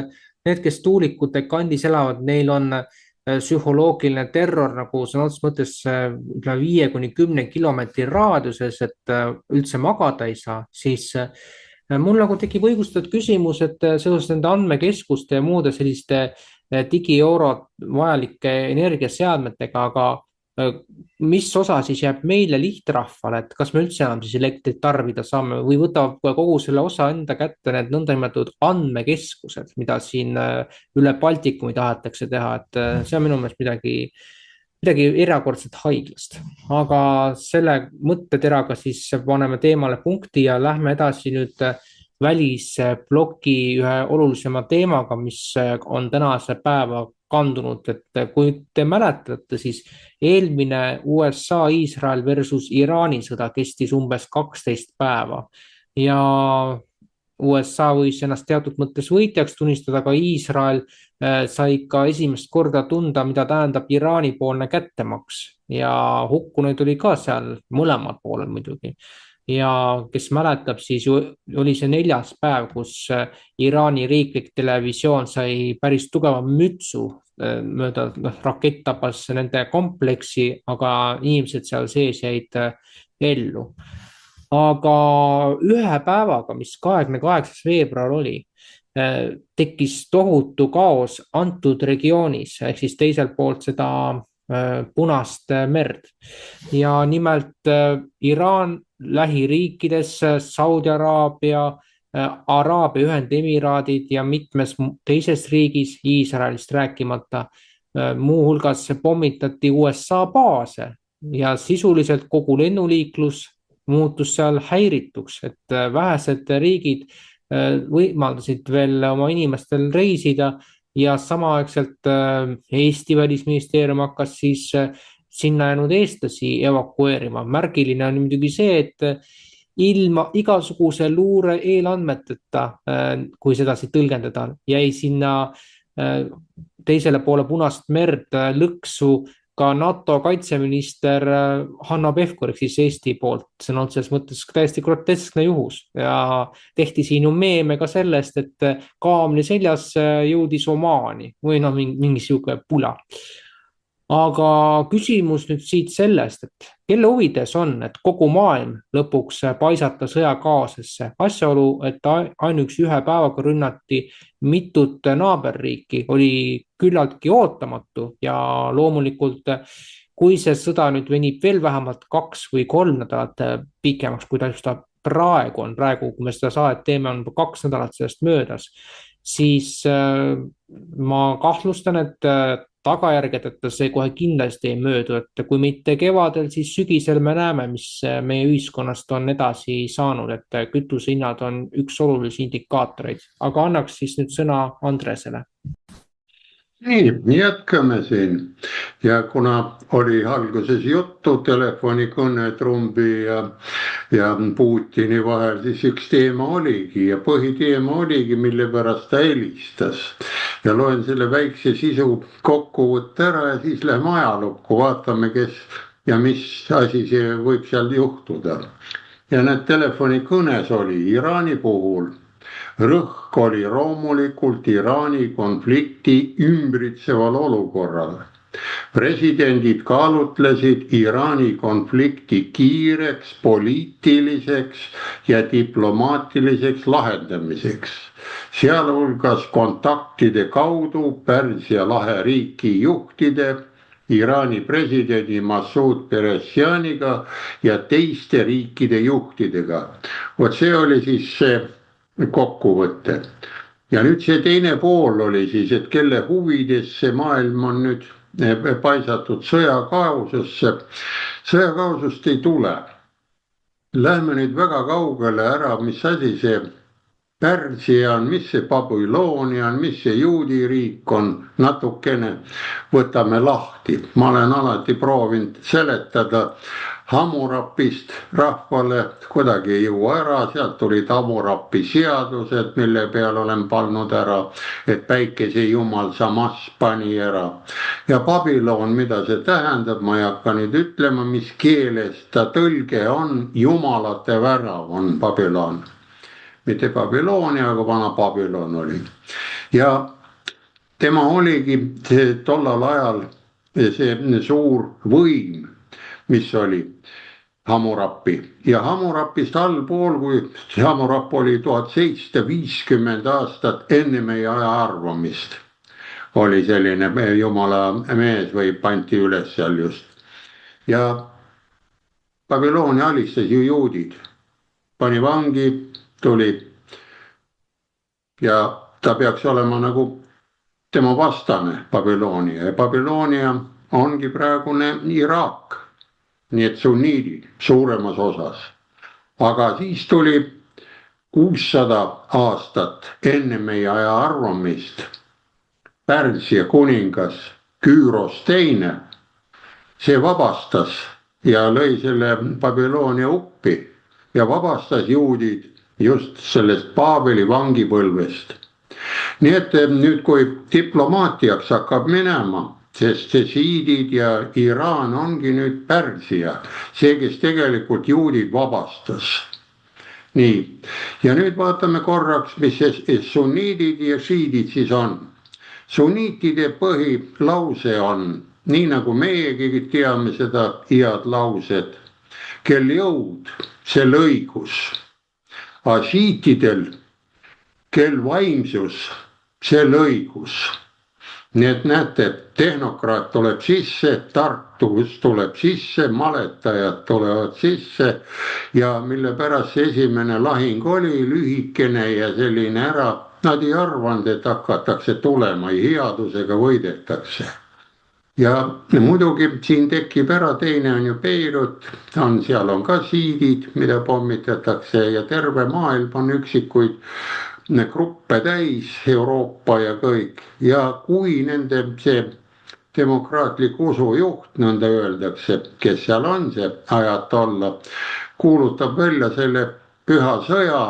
need, kes tuulikute kandis elavad, neil on psühholoogiline terror nagu sõna otseses mõttes 5-10 kilomeetri raadiuses, et üldse magada ei saa, siis mul nagu tekib õigustatud küsimus, et seoses nende andmekeskuste ja muude selliste digieuro vajalike energiaseadmetega, aga mis osa siis jääb meile lihtrahvale, et kas me üldse enam siis elektrit tarbida saame või võtab kogu selle osa enda kätte need nõndanimetatud andmekeskused, mida siin üle Baltikumi tahetakse teha, et see on minu meelest midagi erakordselt haiglast. Aga selle mõtteteraga siis paneme teemale punkti ja lähme edasi nüüd välisbloki ühe olulisema teemaga, mis on tänase päeva kandunud, et kui te mäletate, siis eelmine USA, Iisrael versus Iraani sõda kestis umbes 12 päeva ja USA võis ennast teatud mõttes võitjaks tunnistada, aga Iisrael sai ikka esimest korda tunda, mida tähendab Iraani poolne kättemaks ja hukkunuid oli ka seal mõlemal poolel muidugi. Ja kes mäletab, siis oli see 4. päev, kus Iraani riiklik televisioon sai päris tugeva mütsu mööda, rakett tabas nende kompleksi, aga inimesed seal sees jäid ellu. Aga ühe päevaga, mis 28. veebruar oli, tekkis tohutu kaos antud regioonis, ehk siis teiselt poolt seda Punast merd. Ja nimelt Iraan lähiriikides, Saudi-Araabia, Araabia Ühendemiraadid ja mitmes teises riigis, Iisraelist rääkimata, muuhulgas pommitati USA baase ja sisuliselt kogu lennuliiklus muutus seal häirituks, et vähesed riigid võimaldasid veel oma inimestel reisida ja samaaegselt Eesti välisministeerium hakkas siis sinna jäänud eestlasi evakueerima. Märgiline on muidugi see, et ilma igasuguse luure eelandmeteta, kui sedasi tõlgendada, jäi sinna teisele poole Punast merd lõksu ka NATO kaitseminister Hanno Pevkur ehk siis Eesti poolt, sõna otseses mõttes täiesti groteskne juhus ja tehti siin ju meeme ka sellest, et kaamli seljas jõudis Omaani või noh, mingi sihuke pula. Aga küsimus nüüd siit sellest, et kelle huvides on, et kogu maailm lõpuks paisata sõjakaosesse. Asjaolu, et ainuüksi ühe päevaga rünnati mitut naaberriiki, oli küllaltki ootamatu ja loomulikult, kui see sõda nüüd venib veel vähemalt 2 või 3 nädalat pikemaks, kui ta just praegu on, kui me seda saadet teeme, on 2 nädalat sellest möödas, siis ma kahtlustan, et tagajärgedeta see kohe kindlasti ei möödu, et kui mitte kevadel, siis sügisel me näeme, mis meie ühiskonnast on edasi saanud, et kütusehinnad on üks olulisi indikaatoreid, aga annaks siis nüüd sõna Andresele. Nii, jätkame siin ja kuna oli alguses juttu telefonikõne Trumpi ja Putini vahel, siis üks teema oligi ja põhiteema oligi, mille pärast ta helistas. Ja loen selle väikse sisu kokkuvõtte ära ja siis lähme ajalukku, vaatame, kes ja mis asi see võib seal juhtuda. Ja need telefonikõnes oli Iraani puhul. Rõhk oli loomulikult Iraani konflikti ümbritseval olukorral. Presidendid kaalutlesid Iraani konflikti kiireks, poliitiliseks ja diplomaatiliseks lahendamiseks, sealhulgas kontaktide kaudu Pärsia lahe riiki juhtide, Iraani presidendi Masoud Peresjaniga ja teiste riikide juhtidega. Vot see oli siis see kokkuvõte. Ja nüüd see teine pool oli siis, et kelle huvides see maailm on nüüd paisatud sõjakaosesse. Sõjakaosust ei tule. Lähme nüüd väga kaugele ära, mis asi see Pärsia on, mis see Babyloonia on, mis see juudi riik on, natukene võtame lahti. Ma olen alati proovinud seletada Hammurapist rahvale, kuidagi ei jõua ära, sealt tulid Hammurapi seadused, mille peal olen pannud ära, et päikese jumal Samas pani ära. Ja Babylon, mida see tähendab, ma ei hakka nüüd ütlema, mis keeles ta tõlge on, jumalate värav on Babylon. Mitte Babylonia, aga vana Babylon oli. Ja tema oligi tollal ajal see suur võim, mis oli Hammurapi. Ja Hammurapist allpool, kui Hammurap oli 1750 aastat enne meie aja arvamist, oli selline jumala mees või panti üles seal just. Ja Babyloonia alistas ju juudid, pani vangi, tuli ja ta peaks olema nagu tema vastane Babyloonia ja Babyloonia ongi praegune Iraak, nii et sunniidid suuremas osas. Aga siis tuli 600 aastat enne meie aja arvamist Pärsia kuningas Küüros teine, see vabastas ja lõi selle Babyloonia uppi ja vabastas juudid just sellest Paabeli vangipõlvest. Nii et nüüd, kui diplomaatiaks hakkab minema, sest sesiidid ja Iraan ongi nüüd Pärsia, see, kes tegelikult juudid vabastas. Nii, ja nüüd vaatame korraks, mis sunniidid ja šiidid siis on. Sunniitide põhilause on, nii nagu meiegi teame seda head lauset, kel jõud, sel õigus. Šiitidel, kel vaimsus, sel õigus. Nii et näete, tehnokraat tuleb sisse, Tartus tuleb sisse, maletajad tulevad sisse ja mille pärast see esimene lahing oli lühikene ja selline ära, nad ei arvanud, et hakatakse tulema ja headusega võidetakse. Ja muidugi siin tekib ära, teine on ju Beirut, seal on ka siidid, mida pommitatakse ja terve maailm on üksikuid gruppe täis, Euroopa ja kõik. Ja kui nende see demokraatlik usujuht, nõnda öeldakse, kes seal on see ajatolla, kuulutab välja selle püha sõja,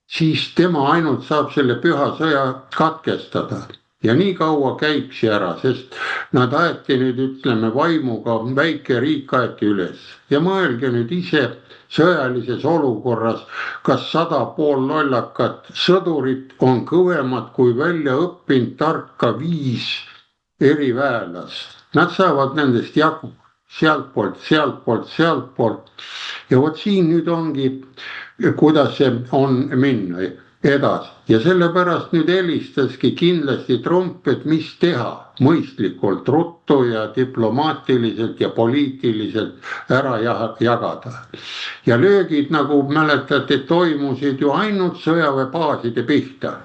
siis tema ainult saab selle püha sõja katkestada. Ja nii kaua käib see ära, sest nad aeti nüüd, ütleme, vaimuga, väike riik aeti üles. Ja mõelge nüüd ise sõjalises olukorras, kas 100 poollollakat sõdurit on kõvemad kui välja õppinud tarka 5 eriväelast. Nad saavad nendest jagu sealtpoolt. Ja vot siin nüüd ongi, kuidas see on minna edasi. Ja sellepärast nüüd helistaski kindlasti Trump, et mis teha mõistlikult, ruttu ja diplomaatiliselt ja poliitiliselt ära jagada. Ja löögid, nagu mäletate, toimusid ju ainult sõjaväebaaside pihta,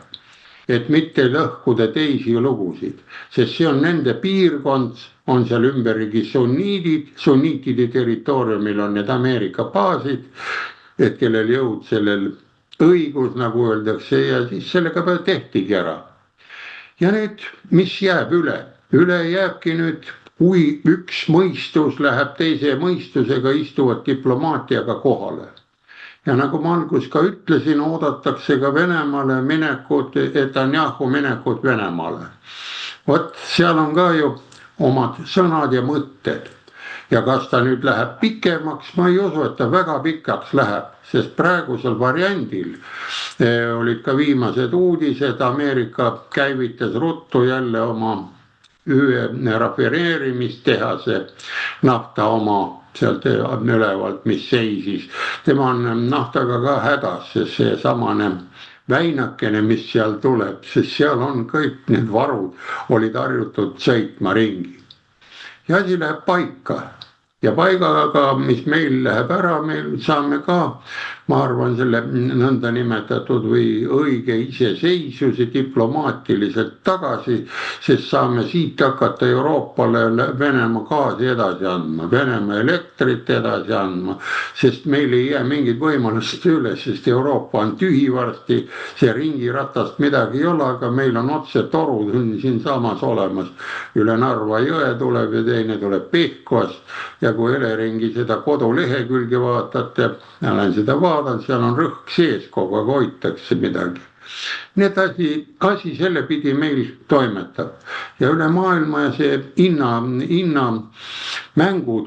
et mitte lõhkuda teisi lugusid, sest see on nende piirkond, on seal ümberigi sunniitide territooriumil on need Ameerika baasid, et kellel jõud sellel õigus, nagu öeldakse, ja siis sellega peale tehtigi ära. Ja nüüd, mis jääb üle? Üle jääbki nüüd, kui üks mõistus läheb teise mõistusega, istuvad diplomaatiaga kohale. Ja nagu ma algus ka ütlesin, oodatakse ka Venemaale minekut, Netanyahu minekut Venemaale. Vot seal on ka ju omad sõnad ja mõtted. Ja kas ta nüüd läheb pikemaks, ma ei usu, et ta väga pikaks läheb, sest praegusel variandil olid ka viimased uudised, Ameerika käivitas ruttu jälle oma rafineerimistehase, nafta oma sealt ülevalt, mis seisis. Tema on naftaga ka hädas, sest see samane väinakene, mis seal tuleb, sest seal on kõik need varud, olid harjutud sõitma ringi. Ja asi läheb paika. Ja paigaga, mis meil läheb ära, meil saame ka, ma arvan, selle nõnda nimetatud või õige iseseisvuse diplomaatiliselt tagasi, sest saame siit hakata Euroopale Venemaa gaasi edasi andma, Venemaa elektrit edasi andma, sest meil ei jää mingid võimalused üles, sest Euroopa on tühi varsti, see ringiratast midagi ei ole, aga meil on otse torud siin samas olemas. Üle Narva jõe tuleb ja teine tuleb Pihkvast. Ja kui Eleringi seda kodulehekülge vaatate, olen seda vaadanud, seal on rõhk sees, kogu aeg hoitakse midagi. Nii et asi selle pidi meil toimetab. Ja üle maailma ja see hinnamängud,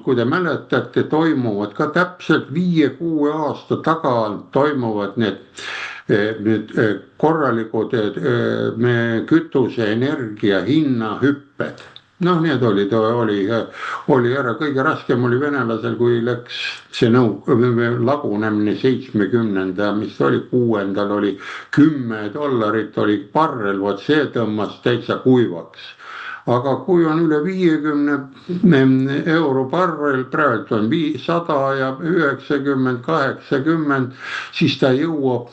kui te mäletate, toimuvad ka täpselt 5-6 aasta taga toimuvad need korralikud kütuse energia hinna hüpped. Noh, need oli ära, kõige raskem oli venelasel, kui läks see lagunemine 70, mis oli 6. oli $10 oli barrel, vot see tõmmas täitsa kuivaks. Aga kui on üle 50 euro barrel, praegu on 100 ja 90, 80, siis ta jõuab,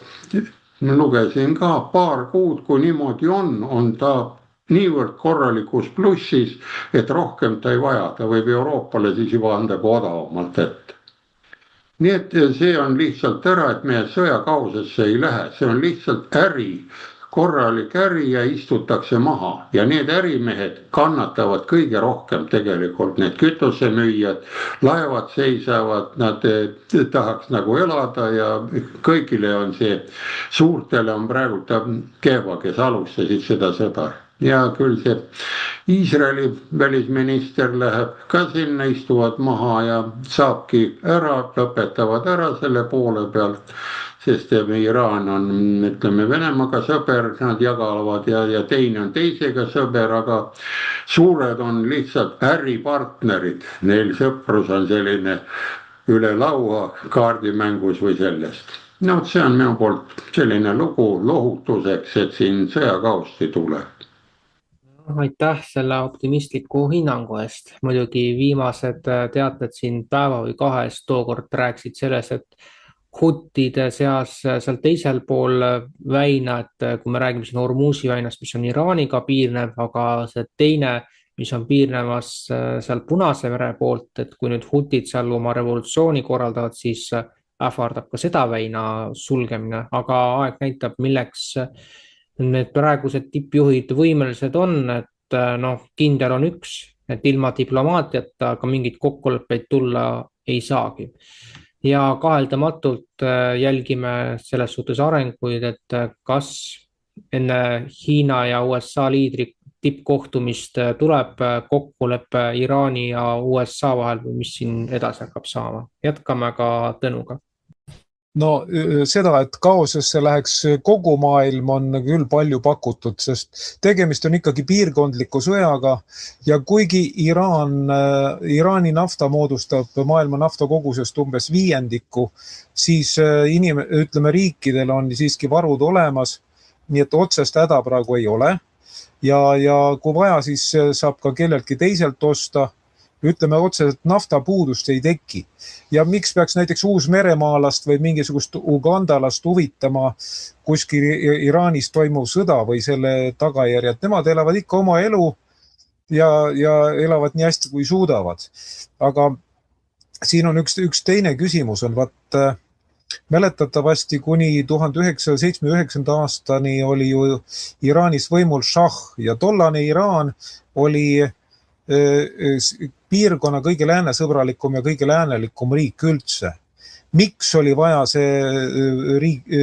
ma lugesin ka paar kuud, kui niimoodi on ta niivõrd korralikus plussis, et rohkem ta ei vaja, ta võib Euroopale siis juba anda ka odavamalt ette. Nii et see on lihtsalt ära, et meie sõjakausesse ei lähe, see on lihtsalt äri, korralik äri ja istutakse maha. Ja need ärimehed kannatavad kõige rohkem tegelikult, need kütusemüüjad, laevad seisavad, nad tahaks nagu elada ja kõigile on see, suurtele on praegu kehva, kes alustasid seda sõda. Ja küll see Iisraeli välisminister läheb ka sinna, istuvad maha ja saabki ära, lõpetavad ära selle poole peal, sest Iraan on, ütleme, Venemaaga sõber, nad jagavad ja teine on teisega sõber, aga suured on lihtsalt äripartnerid, neil sõprus on selline üle laua kaardimängus või sellest. No see on minu poolt selline lugu lohutuseks, et siin sõjakaost ei tule. Aitäh selle optimistliku hinnangu eest. Muidugi viimased teated siin päeva või 2 tookord rääkisid selles, et huttide seas seal teisel pool väina, et kui me räägime siin Hormuzi väinast, mis on Iraaniga piirnev, aga see teine, mis on piirnemas seal Punase mere poolt, et kui nüüd hutid seal oma revolutsiooni korraldavad, siis ähvardab ka seda väina sulgemine, aga aeg näitab, milleks need praegused tippjuhid võimelised on, et kindel on üks, et ilma diplomaatiata ka mingit kokkuleppeid tulla ei saagi. ja kaheldamatult jälgime selles suhtes arenguid, et kas enne Hiina ja USA liidri tippkohtumist tuleb kokkulepe Iraani ja USA vahel või mis siin edasi hakkab saama. Jätkame ka Tõnuga. No seda, et kaosesse läheks kogu maailm, on küll palju pakutud, sest tegemist on ikkagi piirkondliku sõjaga ja kuigi Iraani nafta moodustab maailma naftakogusest umbes 5%, siis riikidel on siiski varud olemas, nii et otsest häda praegu ei ole. Ja kui vaja, siis saab ka kelleltki teiselt osta. Ütleme otseselt, naftapuudust ei teki. Ja miks peaks näiteks uusmeremaalast või mingisugust ugandalast huvitama kuskil Iraanis toimuv sõda või selle tagajärjed? Nemad elavad ikka oma elu ja elavad nii hästi, kui suudavad. Aga siin on üks teine küsimus on, mäletatavasti kuni 1979. aastani oli ju Iraanis võimul šah ja tollane Iraan oli piirkonna kõige läänesõbralikum ja kõige läänelikum riik üldse. Miks oli vaja see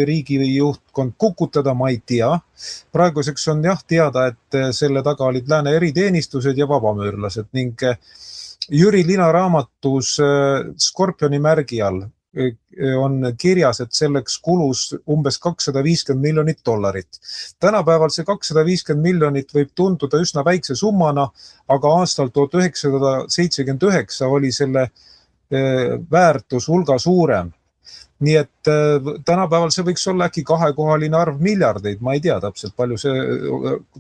riigi juhtkond kukutada, ma ei tea. Praeguseks on teada, et selle taga olid lääne eriteenistused ja vabamüürlased ning Jüri Lina raamatus Skorpioni märgi all on kirjas, et selleks kulus umbes $250 miljonit. Tänapäeval see $250 miljonit võib tunduda üsna väikse summana, aga aastal 1979 oli selle väärtus hulga suurem. Nii et tänapäeval see võiks olla äkki kahekohaline arv miljardeid, ma ei tea täpselt, palju see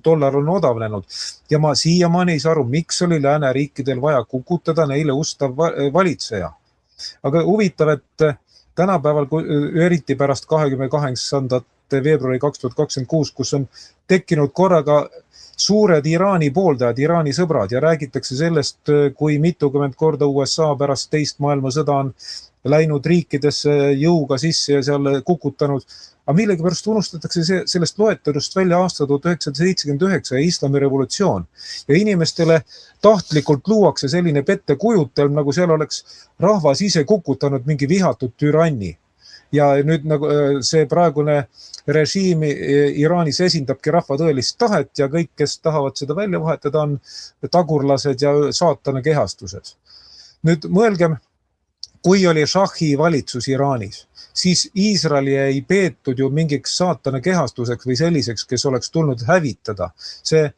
dollar on odavnenud. Ja ma siiamaani ei saa aru, miks oli lääneriikidel vaja kukutada neile ustav valitseja. Aga huvitav, et tänapäeval, eriti pärast 28. veebruari 2026, kus on tekkinud korraga suured Iraani pooldajad, Iraani sõbrad ja räägitakse sellest, kui mitukümmend korda USA pärast teist maailmasõda on läinud riikidesse jõuga sisse ja seal kukutanud. Aga millegipärast unustatakse sellest loetelust välja aasta 1979 ja islamirevolutsioon. Ja inimestele tahtlikult luuakse selline pettekujutelm, nagu seal oleks rahvas ise kukutanud mingi vihatud türanni. Ja nüüd nagu see praegune režiim Iraanis esindabki rahva tõelist tahet ja kõik, kes tahavad seda välja vahetada, on tagurlased ja saatana kehastused. Nüüd mõelgem, kui oli šahi valitsus Iraanis, siis Iisraeli ei peetud ju mingiks saatana kehastuseks või selliseks, kes oleks tulnud hävitada. See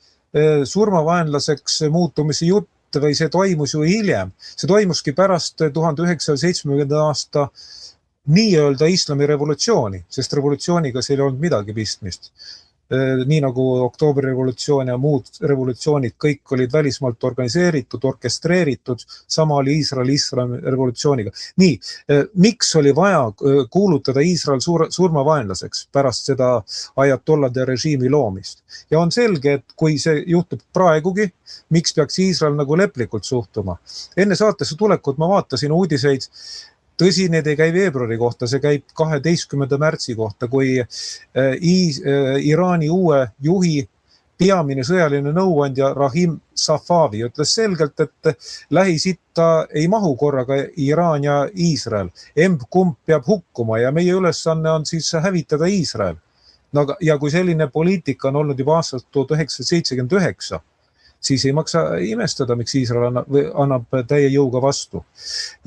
surmavaenlaseks muutumise jutt või see toimus ju hiljem. See toimuski pärast 1970. aasta nii-öelda islamirevolutsiooni, sest revolutsiooniga see ei olnud midagi pistmist. Nii nagu oktoobrirevolutsioon ja muud revolutsioonid, kõik olid välismaalt organiseeritud, orkestreeritud, sama oli Iisraeli revolutsiooniga. Nii, miks oli vaja kuulutada Iisrael surmavaenlaseks pärast seda ajatollade režiimi loomist? Ja on selge, et kui see juhtub praegugi, miks peaks Iisrael nagu leplikult suhtuma? Enne saatesse tulekut ma vaatasin uudiseid. Tõsi, need ei käi veebruari kohta, see käib 12. märtsi kohta, kui Iraani uue juhi peamine sõjaline nõuandja Rahim Safavi ütles selgelt, et Lähis-Itta ei mahu korraga Iraan ja Iisrael. Emb-kumb peab hukkuma ja meie ülesanne on siis hävitada Iisrael. Ja kui selline poliitika on olnud juba aastast 1979, siis ei maksa imestada, miks Iisrael annab täie jõuga vastu.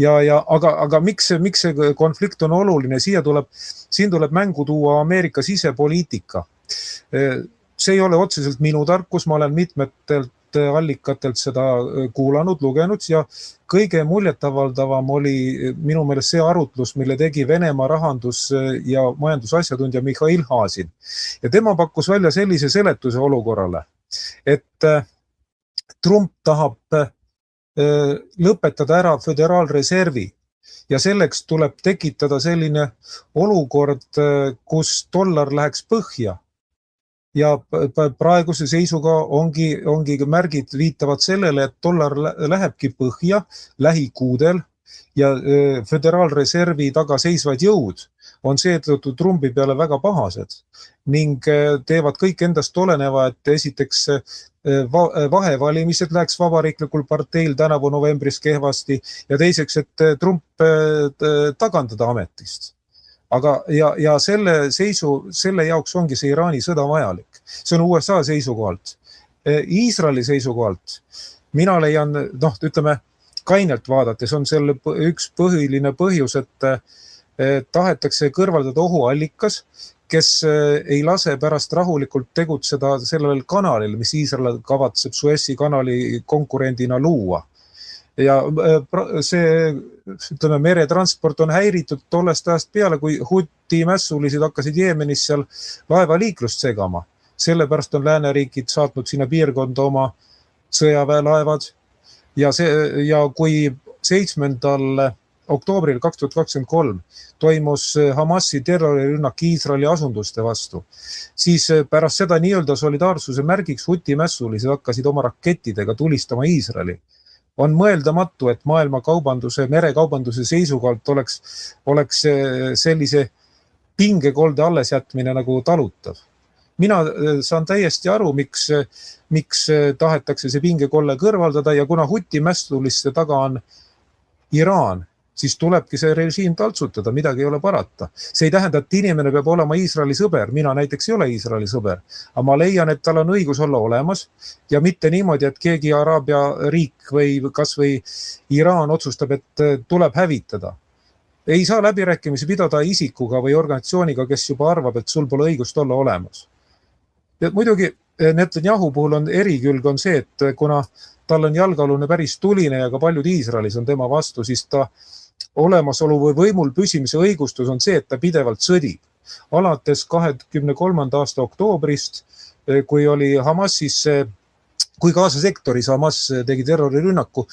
Aga miks see konflikt on oluline? Siin tuleb mängu tuua Ameerika sisepoliitika. See ei ole otseselt minu tarkus, ma olen mitmetelt allikatelt seda kuulanud, lugenud ja kõige muljetavaldavam oli minu meelest see arutlus, mille tegi Venemaa rahandus- ja majandusasjatundja Mihhail Haasin. Ja tema pakkus välja sellise seletuse olukorrale, et Trump tahab lõpetada ära föderaalreservi ja selleks tuleb tekitada selline olukord, kus dollar läheks põhja. Ja praeguse seisuga ongi märgid viitavad sellele, et dollar lähebki põhja lähikuudel ja föderaalreservi taga seisvad jõud on seetõttu Trumpi peale väga pahased ning teevad kõik endast oleneva, et esiteks vahevalimised läheks vabariiklikul parteil tänavu novembris kehvasti ja teiseks, et Trump tagandada ametist. Aga ja selle jaoks ongi see Iraani sõda vajalik. See on USA seisukohalt. Iisraeli seisukohalt mina leian, ütleme, kainelt vaadates on selle üks põhiline põhjus, et tahetakse kõrvaldada ohuallikas, kes ei lase pärast rahulikult tegutseda sellel kanalil, mis Iisrael kavatseb Suessi kanali konkurendina luua. Ja see, ütleme, meretransport on häiritud tollest ajast peale, kui Huti mässulised hakkasid Jeemenis seal laevaliiklust segama. Sellepärast on lääneriigid saatnud sinna piirkonda oma sõjaväelaevad ja kui 7. oktoobril 2023 toimus Hamasi terrorirünnak Iisraeli asunduste vastu, siis pärast seda nii-öelda solidaarsuse märgiks Huti mässulised hakkasid oma rakettidega tulistama Iisraeli. On mõeldamatu, et maailma kaubanduse, merekaubanduse seisukohalt oleks sellise pingekolde alles jätmine nagu talutav. Mina saan täiesti aru, miks tahetakse see pingekolle kõrvaldada ja kuna Huti mässuliste taga on Iraan, siis tulebki see režiim taltsutada, midagi ei ole parata. See ei tähenda, et inimene peab olema Iisraeli sõber. Mina näiteks ei ole Iisraeli sõber, aga ma leian, et tal on õigus olla olemas ja mitte niimoodi, et keegi Araabia riik või kas või Iraan otsustab, et tuleb hävitada. Ei saa läbirääkimisi pidada isikuga või organisatsiooniga, kes juba arvab, et sul pole õigust olla olemas. Ja muidugi Netanyahu puhul on erikülg on see, et kuna tal on jalgealune päris tuline ja ka paljud Iisraelis on tema vastu, siis ta olemasolu või võimul püsimise õigustus on see, et ta pidevalt sõdib. Alates 23. aasta oktoobrist, kui oli Hamasis, kui Gaza sektoris Hamas tegi terrorirünnaku,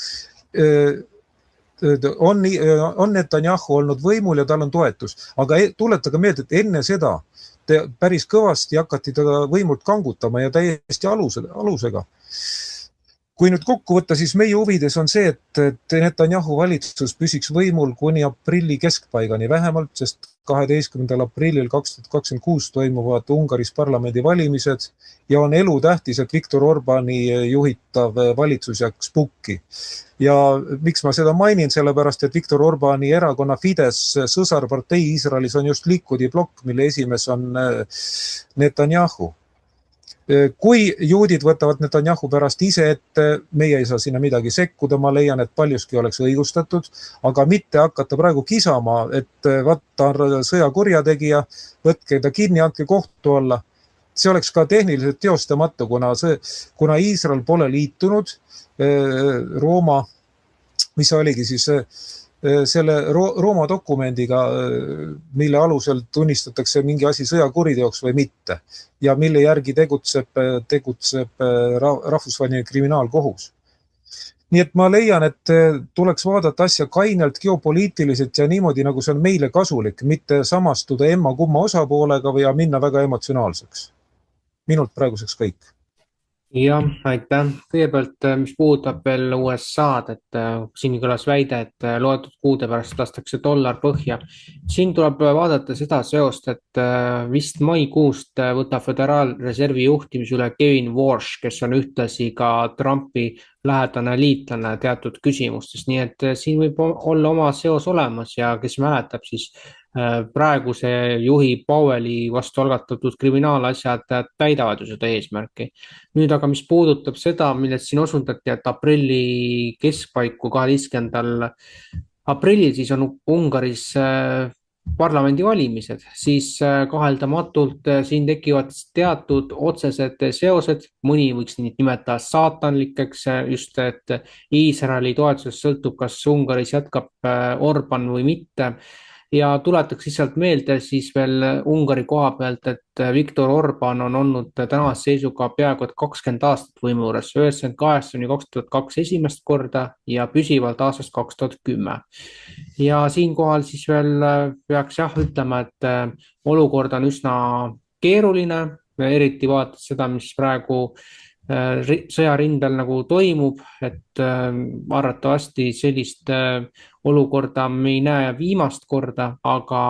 on Netanyahu olnud võimul ja tal on toetus. Aga tuletage meelde, et enne seda päris kõvasti hakati teda võimult kangutama ja täiesti alusega. Kui nüüd kokku võtta, siis meie huvides on see, et Netanyahu valitsus püsiks võimul kuni aprilli keskpaigani vähemalt, sest 12. aprillil 2026 toimuvad Ungaris parlamendi valimised ja on elutähtis, et Viktor Orbani juhitav valitsus jääks pukki. Ja miks ma seda mainin, sellepärast, et Viktor Orbani erakonna Fides sõsarpartei Iisraelis on just Likudi blokk, mille esimees on Netanyahu. Kui juudid võtavad Netanyahu pärast ise, et meie ei saa sinna midagi sekkuda, ma leian, et paljuski oleks õigustatud, aga mitte hakata praegu kisama, et vaata sõjakurjategija, võtke ta kinni, andke kohtu alla. See oleks ka tehniliselt teostamatu, kuna Iisrael pole liitunud Rooma, mis oligi siis selle Rooma dokumendiga, mille alusel tunnistatakse mingi asi sõjakuriteoks või mitte ja mille järgi tegutseb rahvusvaheline kriminaalkohus. Nii et ma leian, et tuleks vaadata asja kainelt geopoliitiliselt ja niimoodi, nagu see on meile kasulik, mitte samastuda emma-kumma osapoolega või minna väga emotsionaalseks. Minult praeguseks kõik. Jah, aitäh. Kõigepealt, mis puudutab veel USA-d, et siin kõlas väide, et loetud kuude pärast lastakse dollar põhja. Siin tuleb vaadata seda seost, et vist maikuust võtab Föderaalreservi juhtimise üle Kevin Warsh, kes on ühtlasi ka Trumpi lähedane liitlane teatud küsimustes. Nii et siin võib olla oma seos olemas ja kes mäletab, siis praeguse juhi Powelli vastu algatatud kriminaalasjad täidavad ju seda eesmärki. Nüüd aga mis puudutab seda, millest siin osundati, et aprilli keskpaiku 12. aprillil siis on Ungaris parlamendivalimised, siis kaheldamatult siin tekivad teatud otsesed seosed, mõni võiks neid nimetada saatanlikeks, just et Iisraeli toetusest sõltub, kas Ungaris jätkab Orban või mitte. Ja tuletaks lihtsalt meelde siis veel Ungari koha pealt, et Viktor Orban on olnud tänase seisuga peaaegu 20 aastat võimu juures, 1998–2002 esimest korda ja püsivalt aastast 2010. Ja siinkohal siis veel peaks ütlema, et olukord on üsna keeruline, eriti vaadates seda, mis praegu sõjarindel nagu toimub, et arvatavasti sellist olukorda me ei näe viimast korda, aga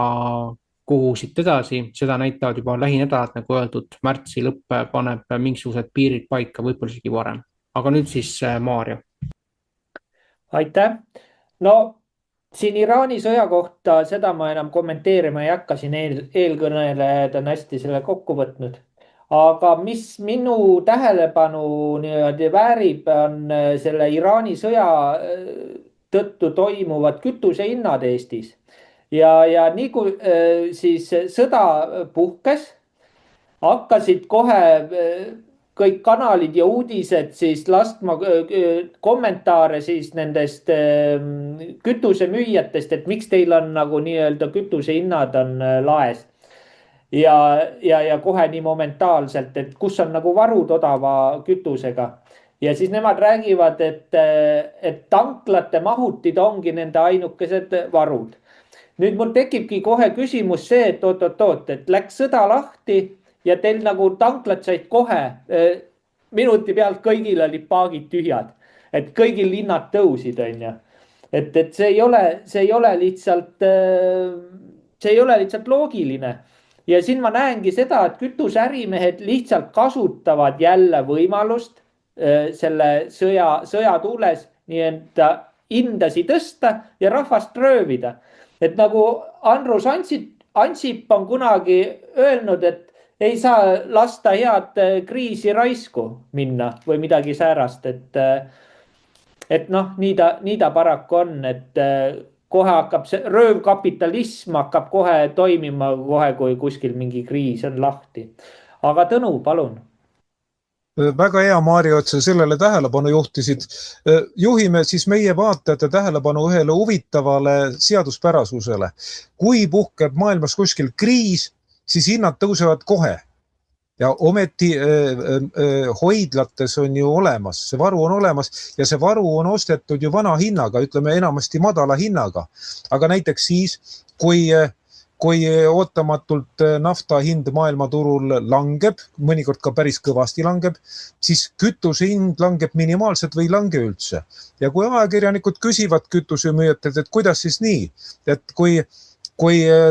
kuhu siit edasi, seda näitavad juba lähinädalad, nagu öeldud, märtsi lõpp paneb mingisugused piirid paika, võib-olla isegi varem. Aga nüüd siis Maarja. Aitäh. No siin Iraani sõja kohta, seda ma enam kommenteerima ei hakka, siin eelkõnelejad on hästi selle kokku võtnud. Aga mis minu tähelepanu niimoodi väärib, on selle Iraani sõja tõttu toimuvad kütusehinnad Eestis. Ja nii kui siis sõda puhkes, hakkasid kohe kõik kanalid ja uudised siis laskma kommentaare siis nendest kütusemüüjatest, et miks teil on nagu nii-öelda kütusehinnad on laes. Ja kohe nii momentaalselt, et kus on nagu varud odava kütusega. Ja siis nemad räägivad, et tanklate mahutid ongi nende ainukesed varud. Nüüd mul tekibki kohe küsimus see, et oot, et läks sõda lahti ja teil nagu tanklad said kohe minuti pealt kõigil olid paagid tühjad, et kõigil hinnad tõusid, on ju. Et see ei ole lihtsalt loogiline. Ja siin ma näengi seda, et kütuseärimehed lihtsalt kasutavad jälle võimalust selle sõja tuules nii- öelda hindasid tõsta ja rahvast röövida. Et nagu Andrus Ansip on kunagi öelnud, et ei saa lasta head kriisi raisku minna või midagi säärast, et noh, nii ta paraku on, et kohe hakkab see röövkapitalism hakkab kohe toimima kohe, kui kuskil mingi kriis on lahti. Aga Tõnu, palun. Väga hea, Maarjo, et sa sellele tähelepanu juhtisid. Juhime siis meie vaatajate tähelepanu ühele huvitavale seaduspärasusele. Kui puhkeb maailmas kuskil kriis, siis hinnad tõusevad kohe. Ja ometi hoidlates on ju olemas, see varu on olemas ja see varu on ostetud ju vana hinnaga, ütleme enamasti madala hinnaga. Aga näiteks siis, kui ootamatult nafta hind maailmaturul langeb, mõnikord ka päris kõvasti langeb, siis kütuse hind langeb minimaalselt või ei lange üldse. Ja kui ajakirjanikud küsivad kütusemüüjatelt, et kuidas siis nii, et kui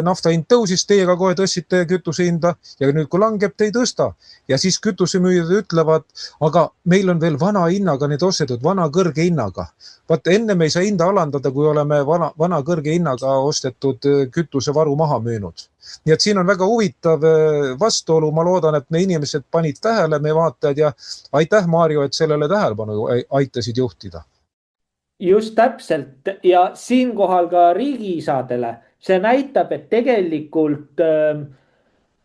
nafta hind tõusis, teiega kohe tõstsite kütuse hinda ja nüüd kui langeb, te ei tõsta. Ja siis kütusemüüjad ütlevad, aga meil on veel vana hinnaga need ostetud, vana kõrge hinnaga. Vaat enne me ei saa hinda alandada, kui oleme vana kõrge hinnaga ostetud kütusevaru maha müünud. Nii et siin on väga huvitav vastuolu. Ma loodan, et me inimesed panid tähele, me vaatajad ja aitäh, Maarjo, et sellele tähelepanu aitasid juhtida. Just täpselt ja siinkohal ka riigiisadele. See näitab, et tegelikult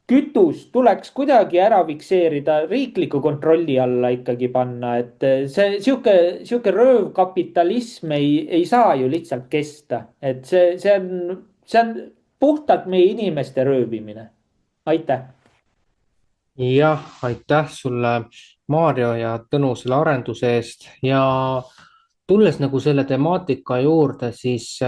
kütus tuleks kuidagi ära fikseerida, riikliku kontrolli alla ikkagi panna, et see siuke röövkapitalism ei saa ju lihtsalt kesta, et see on puhtalt meie inimeste röövimine. Aitäh. Jah, aitäh sulle, Maarjo ja Tõnu selle arenduse eest ja tulles nagu selle temaatika juurde, siis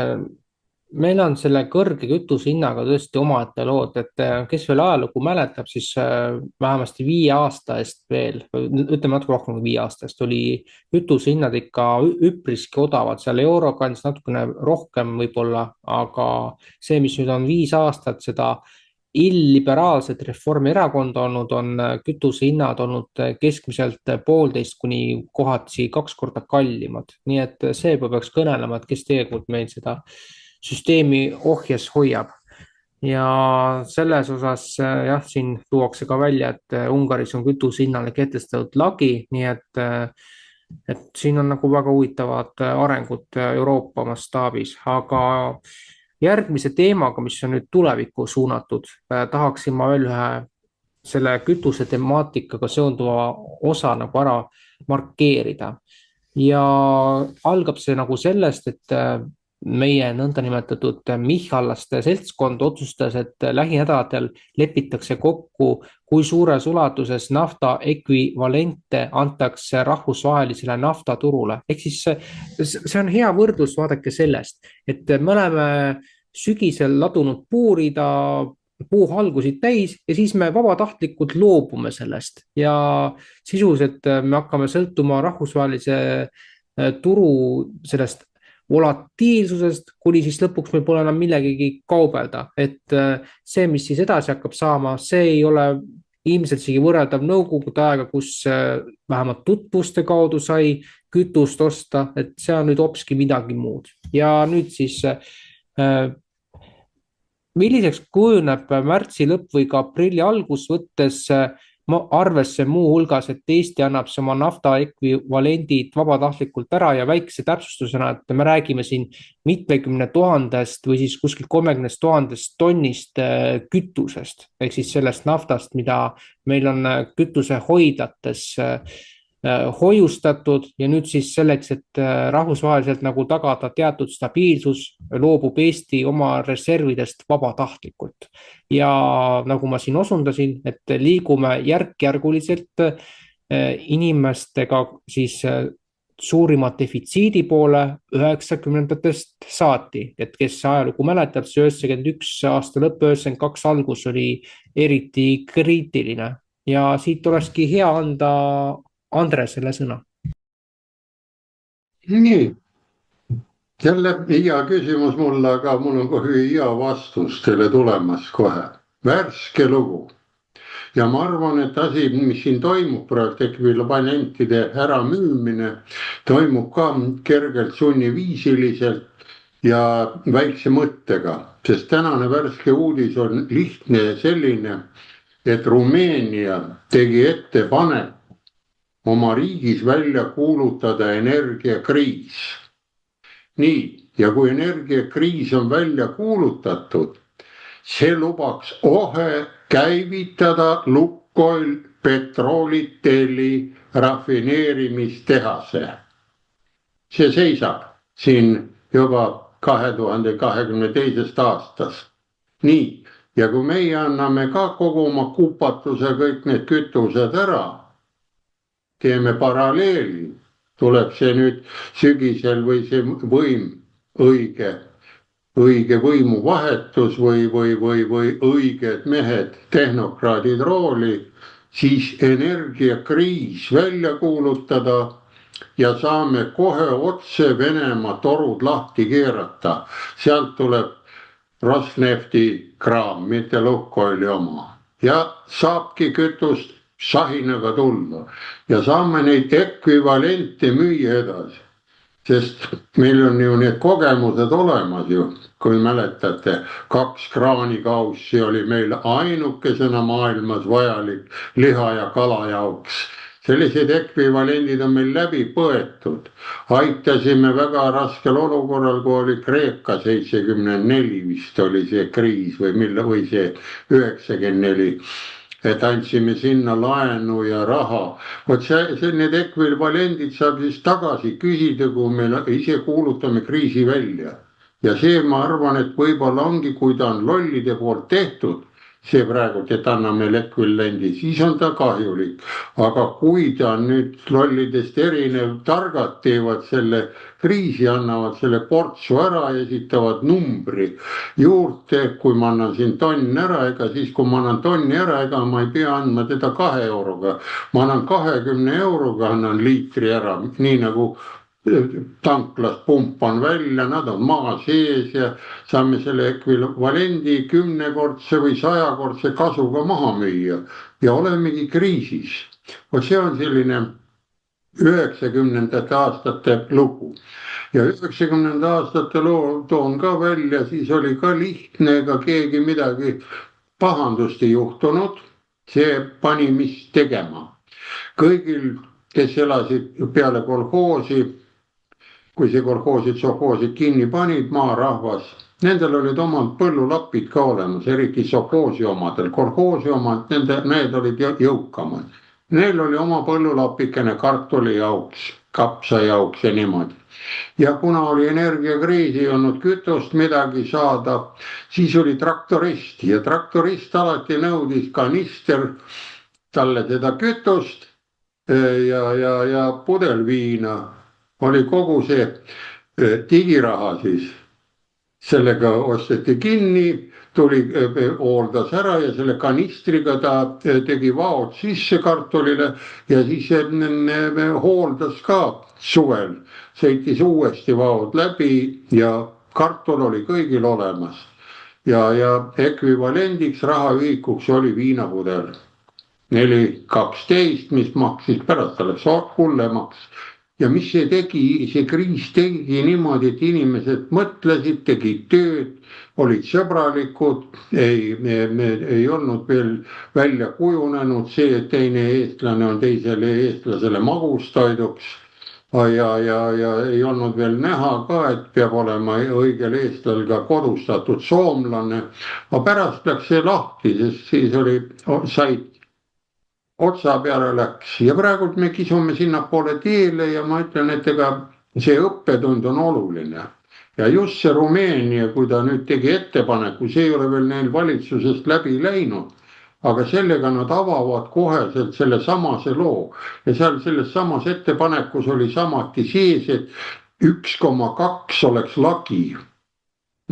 meil on selle kõrge kütuse hinnaga tõesti omaette lood, et kes veel ajalugu mäletab, siis vähemasti 5 aasta eest veel, ütleme natuke rohkem kui 5 aasta eest, oli kütuse hinnad ikka üpriski odavad, seal eurokandis natukene rohkem võib-olla, aga see, mis nüüd on 5 aastat seda illiberaalset Reformierakonda olnud, on kütuse hinnad olnud keskmiselt 1,5 kuni kohati 2 korda kallimad. Nii et see peaks kõnelema, et kes tegelikult meil seda süsteemi ohjes hoiab. Ja selles osas jah, siin tuuakse ka välja, et Ungaris on kütuse hinnale kehtestatud lagi, nii et siin on nagu väga huvitavad arengud Euroopa mastaabis, aga järgmise teemaga, mis on nüüd tulevikku suunatud, tahaksin ma veel ühe selle kütuse temaatikaga seonduva osa nagu ära markeerida. Ja algab see nagu sellest, et meie nõndanimetatud Michalaste seltskond otsustas, et lähinädalatel lepitakse kokku, kui suures ulatuses nafta ekvivalente antakse rahvusvahelisele naftaturule. Ehk siis see on hea võrdlus, vaadake sellest, et me oleme sügisel ladunud puurida puuhalgusid täis ja siis me vabatahtlikult loobume sellest ja sisuliselt me hakkame sõltuma rahvusvahelise turu sellest volatiilsusest, kuni siis lõpuks meil pole enam millegagi kaubelda, et see, mis siis edasi hakkab saama, see ei ole ilmselt isegi võrreldav nõukogude aega, kus vähemalt tutvuste kaudu sai kütust osta, et see on nüüd hoopiski midagi muud. Ja nüüd siis milliseks kujuneb märtsi lõpp või ka aprilli algus, võttes arvesse muuhulgas, et Eesti annab see oma nafta ekvivalendid vabatahtlikult ära ja väikse täpsustusena, et me räägime siin mitmekümne tuhandest või siis kuskil 30 000 tonnist kütusest, ehk siis sellest naftast, mida meil on kütusehoidlates hoiustatud ja nüüd siis selleks, et rahvusvaheliselt nagu tagada teatud stabiilsus, loobub Eesti oma reservidest vabatahtlikult. Ja nagu ma siin osundasin, et liigume järk-järguliselt inimestega siis suurima defitsiidi poole 90-ndatest saati, et kes ajalugu mäletab, see 91 aasta lõpp, 92 algus oli eriti kriitiline ja siit olekski hea anda Andresele sõna. Nii, jälle hea küsimus mulle, aga mul on kohe hea vastus teile tulemas kohe. Värske lugu. Ja ma arvan, et asi, mis siin toimub praegu, ekvivalentide äramüümine, toimub ka kergelt sunniviisiliselt ja väikse mõttega, sest tänane värske uudis on lihtne selline, et Rumeenia tegi ettepanek oma riigis välja kuulutada energiakriis. Nii, ja kui energiakriis on välja kuulutatud, see lubaks kohe käivitada Lukoil Petroliteli rafineerimistehase. See seisab siin juba 2022. aastast. Nii, ja kui meie anname ka kogu oma kupatuse kõik need kütused ära, teeme paralleeli, tuleb see nüüd sügisel või see võim, õige võimuvahetus või õiged mehed, tehnokraadid rooli, siis energiakriis välja kuulutada ja saame kohe otse Venemaa torud lahti keerata. Sealt tuleb Rosnefti kraam, mitte Lukoili oma. Ja saabki kütust sahinaga tulla ja saame neid ekvivalente müüa edasi, sest meil on ju need kogemused olemas ju, kui mäletate, 2 kraanikaussi oli meil ainukesena maailmas vajalik liha ja kala jaoks. Sellised ekvivalendid on meil läbi põetud. Aitasime väga raskel olukorral, kui oli Kreeka 74 vist oli see kriis või see 94. Et andsime sinna laenu ja raha. Vot need ekvivalendid saab siis tagasi küsida, kui me ise kuulutame kriisi välja. Ja see ma arvan, et võib-olla ongi, kui ta on lollide poolt tehtud, see praegu, et anname ekvivalendi, siis on ta kahjulik. Aga kui ta on nüüd lollidest erinev, targad teevad selle kriisi, annavad selle portsu ära ja esitavad numbri juurde, kui ma annan siin tonn ära, ega siis kui ma annan tonni ära, ega ma ei pea andma teda 2 euroga. Ma annan 20 euroga, annan liitri ära, nii nagu tanklas pumpan välja, nad on maa sees ja saame selle ekvivalendi 10-kordse või 100-kordse kasuga maha müüa ja olemegi kriisis. See on selline 90. aastate lugu ja 90. aastate loo toon ka välja, siis oli ka lihtne, ega keegi midagi pahandust ei juhtunud, see pani mis tegema. Kõigil, kes elasid peale kolhoosi, kui see kolhoosid, sovhoosid kinni panid, maarahvas, nendel olid omad põllulapid ka olemas, eriti sovhoosi omadel, kolhoosi omad, need olid jõukamad. Neil oli oma põllulapikene kartuli jauks, kapsa jauks ja niimoodi. Ja kuna oli energiakriis, ei olnud kütust midagi saada, siis oli traktorist ja traktorist alati nõudis kanister talle seda kütust ja pudel viina. Oli kogu see digiraha siis, sellega osteti kinni, tuli, hooldas ära ja selle kanistriga ta tegi vaod sisse kartulile ja siis hooldas ka suvel sõitis uuesti vaod läbi ja kartul oli kõigil olemas. Ja ekvivalendiks rahaühikuks oli viinapudel 4.12, mis maksis pärast alles hullemaks. Ja mis see kriis tegi niimoodi, et inimesed mõtlesid, tegid tööd, olid sõbralikud, ei olnud veel välja kujunenud see, et teine eestlane on teisele eestlasele magustoiduks. Ja ei olnud veel näha ka, et peab olema õigel eestlal ka kodustatud soomlane. Aga pärast läks see lahti, sest siis said otsa peale läks ja praegu me kisume sinna poole teele ja ma ütlen, et ega see õppetund on oluline. Ja just see Rumeenia, kui ta nüüd tegi ettepaneku, see ei ole veel neil valitsusest läbi läinud, aga sellega nad avavad koheselt selle samase loo. Ja seal selles samas ettepanekus oli samati sees, et 1,2 oleks lagi.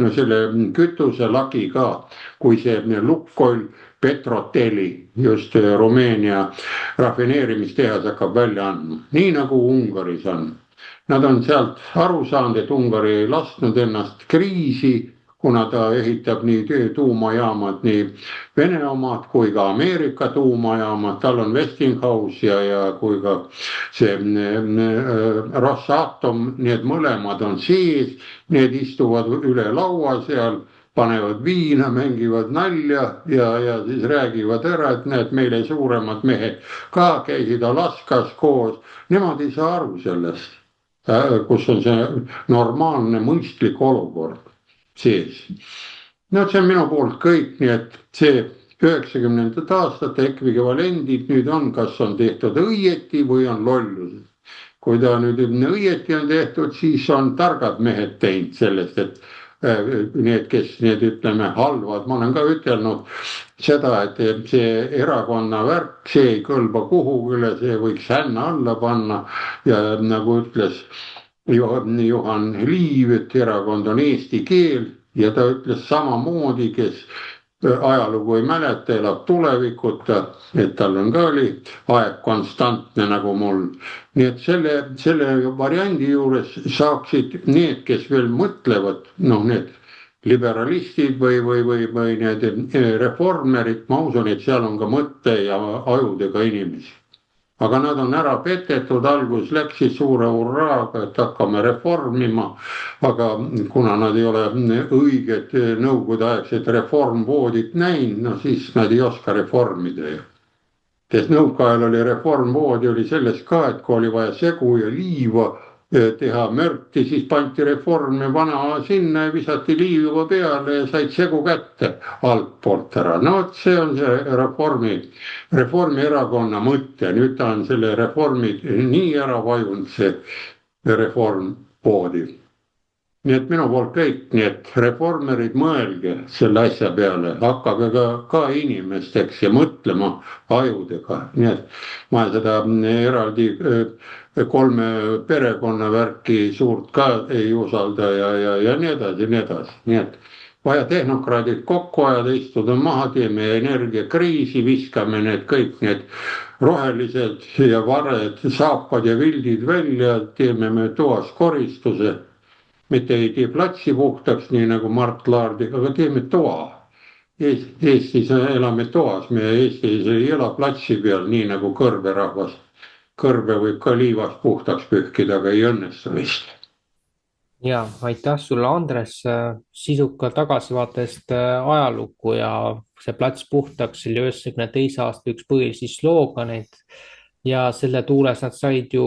No selle kütuse lagi ka, kui see Lukoil Petroteli, just Rumeenia rafineerimistehas hakkab välja andma, nii nagu Ungaris on. Nad on sealt aru saanud, et Ungari ei lasknud ennast kriisi, kuna ta ehitab nii tuumajaamad, nii Vene omad kui ka Ameerika tuumajaamad, tal on Westinghouse ja kui ka see Rosatom, need mõlemad on sees, need istuvad üle laua seal, panevad viina, mängivad nalja ja siis räägivad ära, et need meile suuremad mehed ka käisid Alaskas koos. Nemad ei saa aru sellest, kus on see normaalne mõistlik olukord sees. No see on minu poolt kõik, nii et see 90. aastate ekvivalendid nüüd on, kas on tehtud õieti või on lollus. Kui ta nüüd õieti on tehtud, siis on targad mehed teinud sellest, et need, kes need ütleme halvad, ma olen ka ütelnud seda, et see erakonna värk, see ei kõlba kuhugile, see võiks hänna alla panna ja nagu ütles Juhan Liiv, et erakond on eesti keel ja ta ütles samamoodi, kes ajalugu ei mäleta, elab tulevikuta, et tal on ka oli aeg konstantne nagu mul. Nii et selle variandi juures saaksid need, kes veel mõtlevad, need liberalistid või need reformerid, ma usun, et seal on ka mõtte ja ajudega inimesi. Aga nad on ära petetud, algus läksid suure urraaga, et hakkame reformima, aga kuna nad ei ole õiged nõukogudeaegset reformvoodit näinud, siis nad ei oska reformida. Sest nõukaajal oli reformvoodi oli selles ka, et kui oli vaja segu ja liiva teha mörti, siis panti reformi vana sinna ja visati liiva peale ja said segu kätte altpoolt ära. No see on see Reformierakonna mõte, nüüd ta on selle reformi nii ära vajunud, see reformvoodi. Nii et minu poolt kõik, nii et reformerid mõelge selle asja peale, hakkage ka inimesteks ja mõtlema ajudega. Nii et ma seda eraldi 3 perekonna värki suurt ka ei usalda ja nii edasi, nii edasi. Nii et vaja tehnokraadid kokku ajada, istuda maha, teeme energiakriisi, viskame need kõik need rohelised ja vared, saapad ja vildid välja, teeme me toas koristuse. Mitte ei tee platsi puhtaks, nii nagu Mart Laardiga, aga teeme toa. Eestis elame toas, me Eestis ei ela platsi peal, nii nagu kõrberahvas. Kõrbe võib ka liivast puhtaks pühkida, aga ei õnnestu vist. Ja, aitäh sulle, Andres, sisuka tagasivaatest ajalukku ja see plats puhtaks oli 92. aasta üks põhilisi slooganeid. Ja selle tuules nad said ju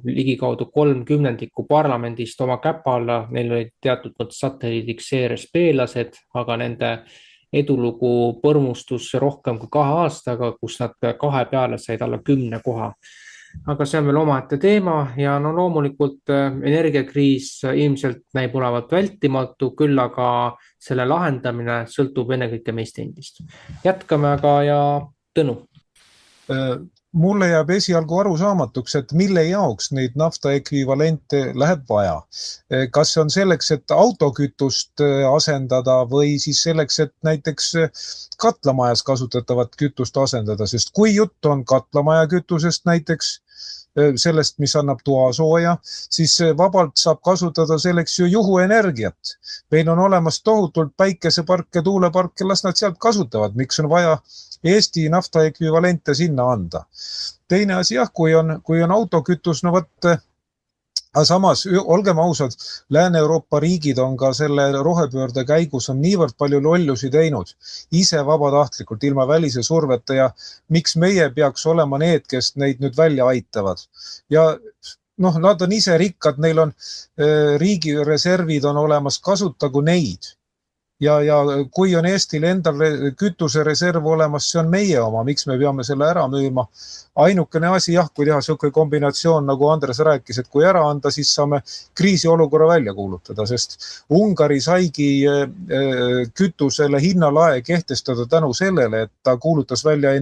ligikaudu 30% parlamendist oma käpa alla, neil olid teatud mõttes satelliidiks CRSP-lased, aga nende edulugu põrmustus rohkem kui 2 aastaga, kus nad 2 peale said alla 10 koha. Aga see on veel omaette teema ja loomulikult energiakriis ilmselt näib olevat vältimatu, küll aga selle lahendamine sõltub ennekõike meist endist. Jätkame aga ja Tõnu. Mulle jääb esialgu arusaamatuks, et mille jaoks neid nafta ekvivalente läheb vaja. Kas see on selleks, et autokütust asendada või siis selleks, et näiteks katlamajas kasutatavat kütust asendada, sest kui jutt on katlamaja kütusest näiteks, sellest, mis annab toasooja, siis vabalt saab kasutada selleks ju juhuenergiat. Meil on olemas tohutult päikeseparke, tuuleparke, las nad sealt kasutavad, miks on vaja Eesti nafta ekvivalente sinna anda. Teine asi jah, kui on autokütus, no võtte, aga samas, olgem ausad, Lääne-Euroopa riigid on ka selle rohepöörde käigus on niivõrd palju lollusi teinud, ise vabatahtlikult ilma välise surveta ja miks meie peaks olema need, kes neid nüüd välja aitavad. Ja noh, nad on ise rikkad, neil on riigi reservid on olemas, kasutagu neid. Ja kui on Eestil endal kütusereserv olemas, see on meie oma, miks me peame selle ära müüma. Ainukene asi jah, kui teha selline kombinatsioon, nagu Andres rääkis, et kui ära anda, siis saame kriisiolukorra välja kuulutada, sest Ungari saigi kütusele hinnalae kehtestada tänu sellele, et ta kuulutas välja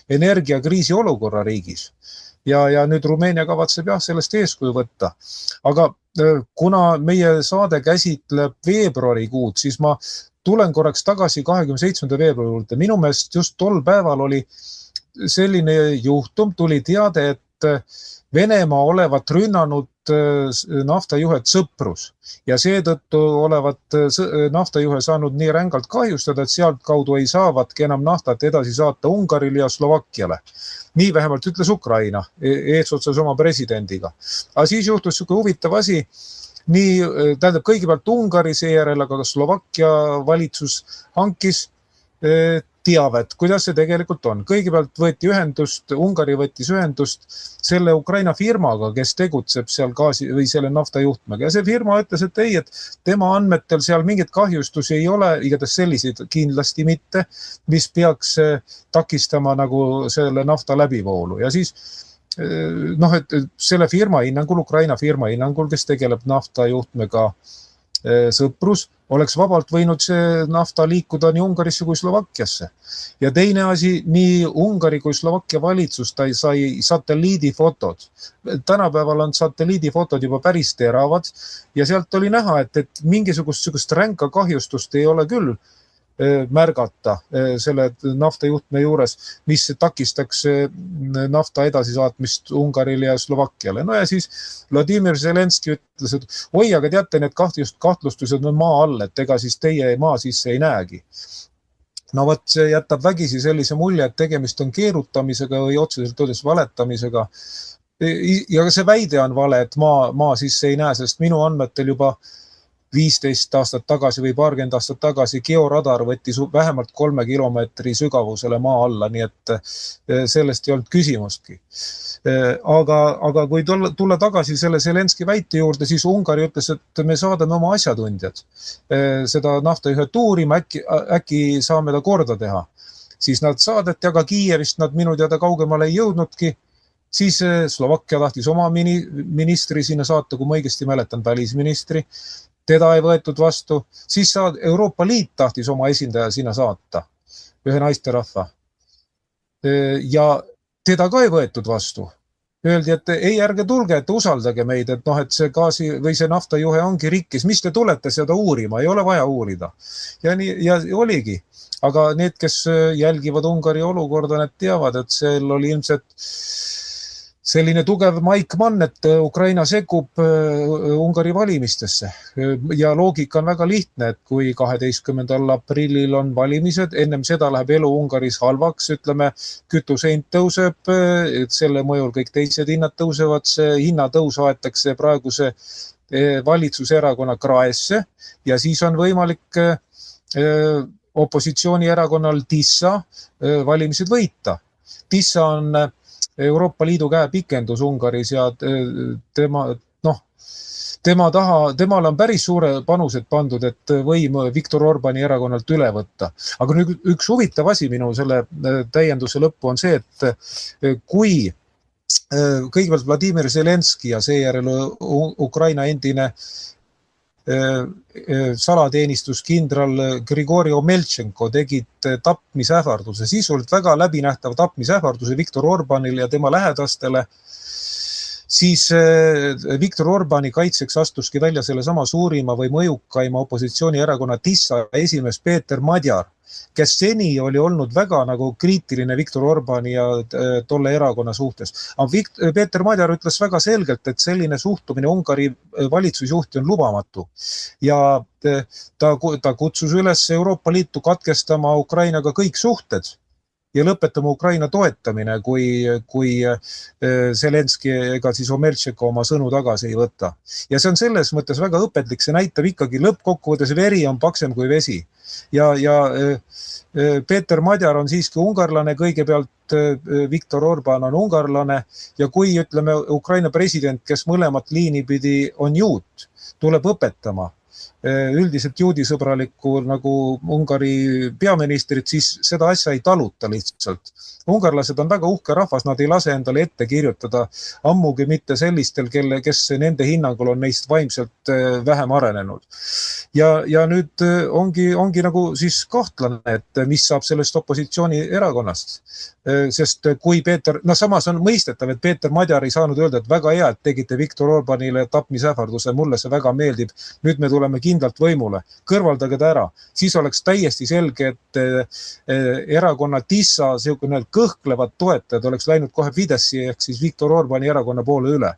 energiakriisi olukorra riigis. Ja nüüd Rumeenia kavatseb jah sellest eeskuju võtta. Aga kuna meie saade käsitleb veebruarikuud, siis ma tulen korraks tagasi 27. veebruari juurde. Minu meelest just tol päeval oli selline juhtum, tuli teade, et Venemaa olevat rünnanud naftajuhet Sõprus ja seetõttu olevat naftajuhe saanud nii rängalt kahjustada, et sealt kaudu ei saavatki enam naftat edasi saata Ungarile ja Slovakkiale. Nii vähemalt ütles Ukraina eesotsas oma presidendiga. Aga siis juhtus selline huvitav asi, tähendab kõigepealt Ungari seejärel, aga ka Slovakkia valitsus hankis teavet, kuidas see tegelikult on. Kõigepealt Ungari võttis ühendust selle Ukraina firmaga, kes tegutseb seal gaasi või selle naftajuhtmega. Ja see firma ütles, et ei, et tema andmetel seal mingit kahjustusi ei ole, igatahes selliseid kindlasti mitte, mis peaks takistama nagu selle nafta läbivoolu. Ja siis et selle firma hinnangul, Ukraina firma hinnangul, kes tegeleb naftajuhtmega Sõprus, oleks vabalt võinud see nafta liikuda nii Ungarisse kui Slovakkiasse. Ja teine asi, nii Ungari kui Slovakkia valitsus sai satelliidifotod. Tänapäeval on satelliidifotod juba päris teravad ja sealt oli näha, et mingisugust ränka kahjustust ei ole küll märgata selle naftajuhtme juures, mis takistaks nafta edasisaatmist Ungarile ja Slovakkiale. No ja siis Vladimir Zelenski ütles, et oi, aga teate, need kahtlustused on maa all, et ega siis teie maa sisse ei näegi. No võt, see jätab vägisi sellise mulje, et tegemist on keerutamisega või otseselt öeldes valetamisega. Ja see väide on vale, et maa sisse ei näe, sest minu andmetel juba 15 aastat tagasi või paarkümmend aastat tagasi georadar võttis vähemalt 3 kilomeetri sügavusele maa alla, nii et sellest ei olnud küsimustki. Aga kui tulla tagasi selle Zelenski väite juurde, siis Ungari ütles, et me saadame oma asjatundjad seda naftajuhet uurima, äkki saame ta korda teha. Siis nad saadeti, aga Kiievist nad minu teada kaugemale ei jõudnudki. Siis Slovakkia tahtis oma ministri sinna saata, kui ma õigesti mäletan, välisministri. Teda ei võetud vastu, siis Euroopa Liit tahtis oma esindaja sinna saata, ühe naisterahva. Ja teda ka ei võetud vastu. Öeldi, et ei, ärge tulge, et usaldage meid, et see gaasi või see naftajuhe ongi rikkis, mis te tulete seda uurima, ei ole vaja uurida. Ja oligi, aga need, kes jälgivad Ungari olukorda, need teavad, et seal oli ilmselt selline tugev Mike Mann, et Ukraina sekkub Ungari valimistesse. Ja loogika on väga lihtne, et kui 12. aprillil on valimised, ennem seda läheb elu Ungaris halvaks, ütleme, kütusehind tõuseb, selle mõjul kõik teised hinnad tõusevad, see hinnatõus aetakse praeguse valitsuserakonna kraesse ja siis on võimalik opositsioonierakonnal Tissa valimised võita. Tissa on Euroopa Liidu käepikendus Ungaris ja temal on päris suure panused pandud, et võim Viktor Orbani erakonnalt üle võtta. Aga nüüd üks huvitav asi minu selle täienduse lõppu on see, et kui kõigepealt Vladimir Zelenski ja seejärel Ukraina endine salateenistuskindral Grigori Omeltšenko tegid tapmisähvarduse, sisuliselt väga läbinähtav tapmisähvarduse Viktor Orbanile ja tema lähedastele. siis Viktor Orbáni kaitseks astuski välja selle sama suurima või mõjukaima opositsioonierakonna Tissa esimees Peeter Madjar, kes seni oli olnud väga nagu kriitiline Viktor Orbáni ja tolle erakonna suhtes. Peeter Madjar ütles väga selgelt, et selline suhtumine Ungari valitsusjuhti on lubamatu ja ta kutsus üles Euroopa Liitu katkestama Ukrainaga kõik suhted ja lõpetama Ukraina toetamine, kui Zelenski ega siis Omeltšeko oma sõnu tagasi ei võta. Ja see on selles mõttes väga õpetlik, see näitab ikkagi lõppkokkuvõttes veri on paksem kui vesi. Ja Peeter Madjar on siiski ungarlane, kõigepealt Viktor Orbán on ungarlane ja kui ütleme Ukraina president, kes mõlemat liini pidi on juut, tuleb õpetama üldiselt juudisõbralikku nagu Ungari peaministrit, siis seda asja ei taluta lihtsalt. Ungarlased on väga uhke rahvas, nad ei lase endale ette kirjutada, ammugi mitte sellistel, kes nende hinnangul on neist vaimselt vähem arenenud. Ja nüüd ongi nagu siis kahtlane, et mis saab sellest opositsioonierakonnast. Sest kui samas on mõistetav, et Peeter Madjar ei saanud öelda, et väga hea, et tegite Viktor Orbánile tapmisähvarduse, mulle see väga meeldib, nüüd me tuleme kindlalt võimule, kõrvaldage ta ära. Siis oleks täiesti selge, et erakonna Tissa kõhklevad toetajad oleks läinud kohe Fideszi ehk siis Viktor Orbáni erakonna poole üle.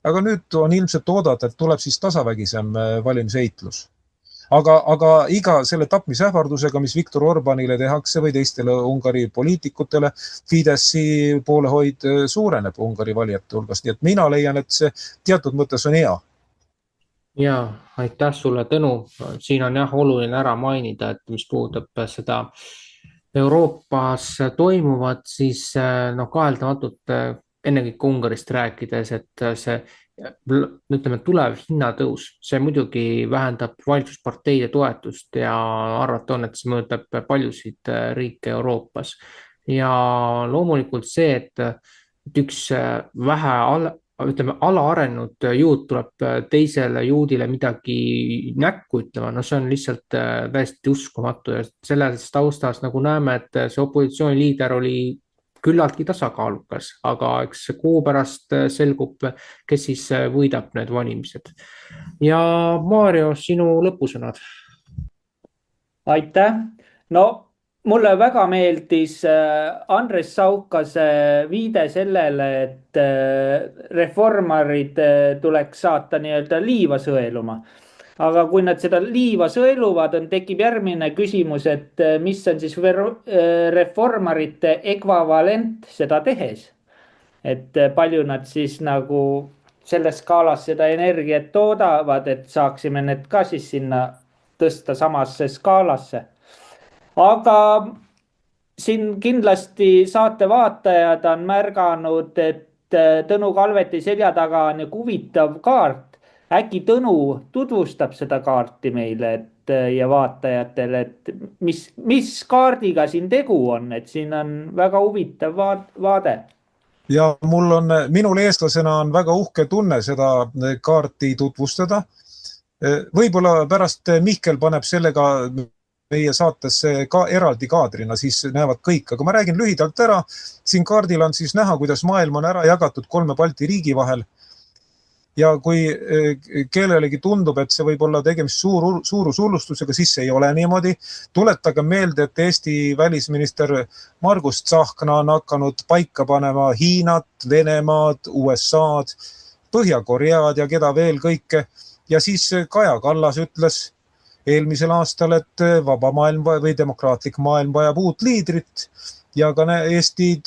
Aga nüüd on ilmselt oodata, et tuleb siis tasavägisem valimiseitlus. Aga iga selle tapmisähvardusega, mis Viktor Orbánile tehakse või teistele Ungari poliitikutele, Fideszi poolehoid suureneb Ungari valijate hulgas. Nii et mina leian, et see teatud mõttes on hea. Ja, aitäh sulle, Tõnu. Siin on oluline ära mainida, et mis puudutab seda Euroopas toimuvat, siis kaheldamatult ennekõike Ungarist rääkides, et see tulev hinnatõus, see muidugi vähendab valitsusparteide toetust ja arvata on, et see mõjutab paljusid riike Euroopas. Ja loomulikult see, et üks vähe alaarenud juut tuleb teisele juudile midagi näkku ütlema, see on lihtsalt täiesti uskumatu ja selles taustas nagu näeme, et see opositsiooniliider oli küllaltki tasakaalukas, aga eks kuu pärast selgub, kes siis võidab need valimised. Ja Mario, sinu lõpusõnad. Aitäh. Mulle väga meeldis Andres Saukase viide sellele, et reformarid tuleks saata nii-öelda liiva sõeluma. Aga kui nad seda liiva sõeluvad, tekib järgmine küsimus, et mis on siis reformarite ekvivalent seda tehes. Et palju nad siis nagu selles skaalas seda energiat toodavad, et saaksime need ka siis sinna tõsta samasse skaalasse. Aga siin kindlasti saatevaatajad on märganud, et Tõnu Kalveti selja taga on huvitav kaart. Äkki Tõnu tutvustab seda kaarti meile ja vaatajatele, et mis kaardiga siin tegu on, et siin on väga huvitav vaade. Ja minul eestlasena on väga uhke tunne seda kaarti tutvustada. Võib-olla pärast Mihkel paneb sellega meie saatesse ka eraldi kaadrina, siis näevad kõik, aga ma räägin lühidalt ära. Siin kaardil on siis näha, kuidas maailm on ära jagatud 3 Balti riigi vahel. Ja kui kellelegi tundub, et see võib olla tegemist suurushullustusega, siis see ei ole niimoodi. Tuletage meelde, et Eesti välisminister Margus Tsahkna on hakanud paika panema Hiinat, Venemaad, USA'd, Põhja-Koread ja keda veel kõike. Ja siis Kaja Kallas ütles eelmisel aastal, et vaba maailm või demokraatlik maailm vajab uut liidrit. Ja ka Eesti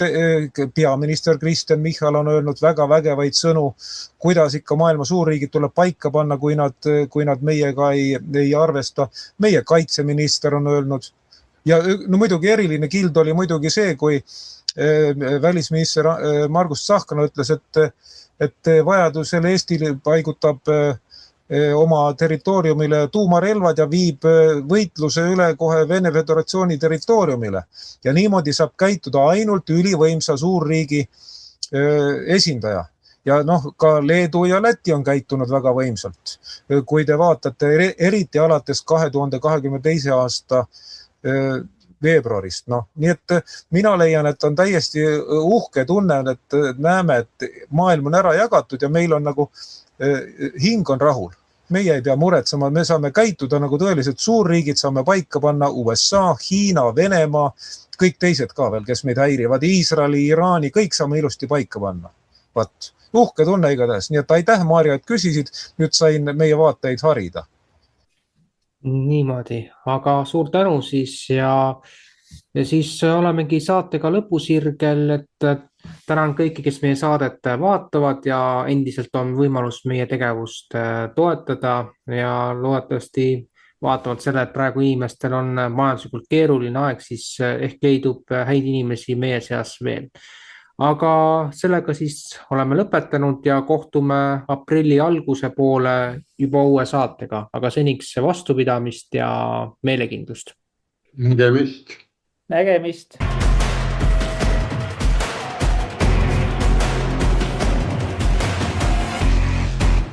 peaminister Kristen Michal on öelnud väga vägevaid sõnu, kuidas ikka maailma suurriigid tuleb paika panna, kui nad meiega ei arvesta. Meie kaitseminister on öelnud. Ja muidugi eriline kild oli muidugi see, kui välisminister Margus Tsahkna ütles, et vajadusel Eesti paigutab oma territooriumile tuumarelvad ja viib võitluse üle kohe Vene Föderatsiooni territooriumile. Ja niimoodi saab käituda ainult ülivõimsa suurriigi esindaja. Ja ka Leedu ja Läti on käitunud väga võimsalt. Kui te vaatate eriti alates 2022. aasta veebruarist. Noh, nii et mina leian, et on täiesti uhke tunne, et näeme, et maailm on ära jagatud ja meil on nagu hing on rahul. Meie ei pea muretsema, me saame käituda nagu tõeliselt suurriigid, saame paika panna USA, Hiina, Venemaa, kõik teised ka veel, kes meid häirivad, Iisraeli, Iraani, kõik saame ilusti paika panna. Vat, uhke tunne igatahes. Nii et aitäh, Maarja, et küsisid, nüüd sain meie vaateid harida. Niimoodi, aga suur tänu siis ja siis olemegi saatega lõpusirgel, et tänan kõiki, kes meie saadet vaatavad ja endiselt on võimalus meie tegevust toetada ja loodetavasti vaatavalt selle, et praegu inimestel on majanduslikult keeruline aeg, siis ehk leidub häid inimesi meie seas veel. Aga sellega siis oleme lõpetanud ja kohtume aprilli alguse poole juba uue saatega, aga seniks vastupidamist ja meelekindlust. Nägemist. Nägemist.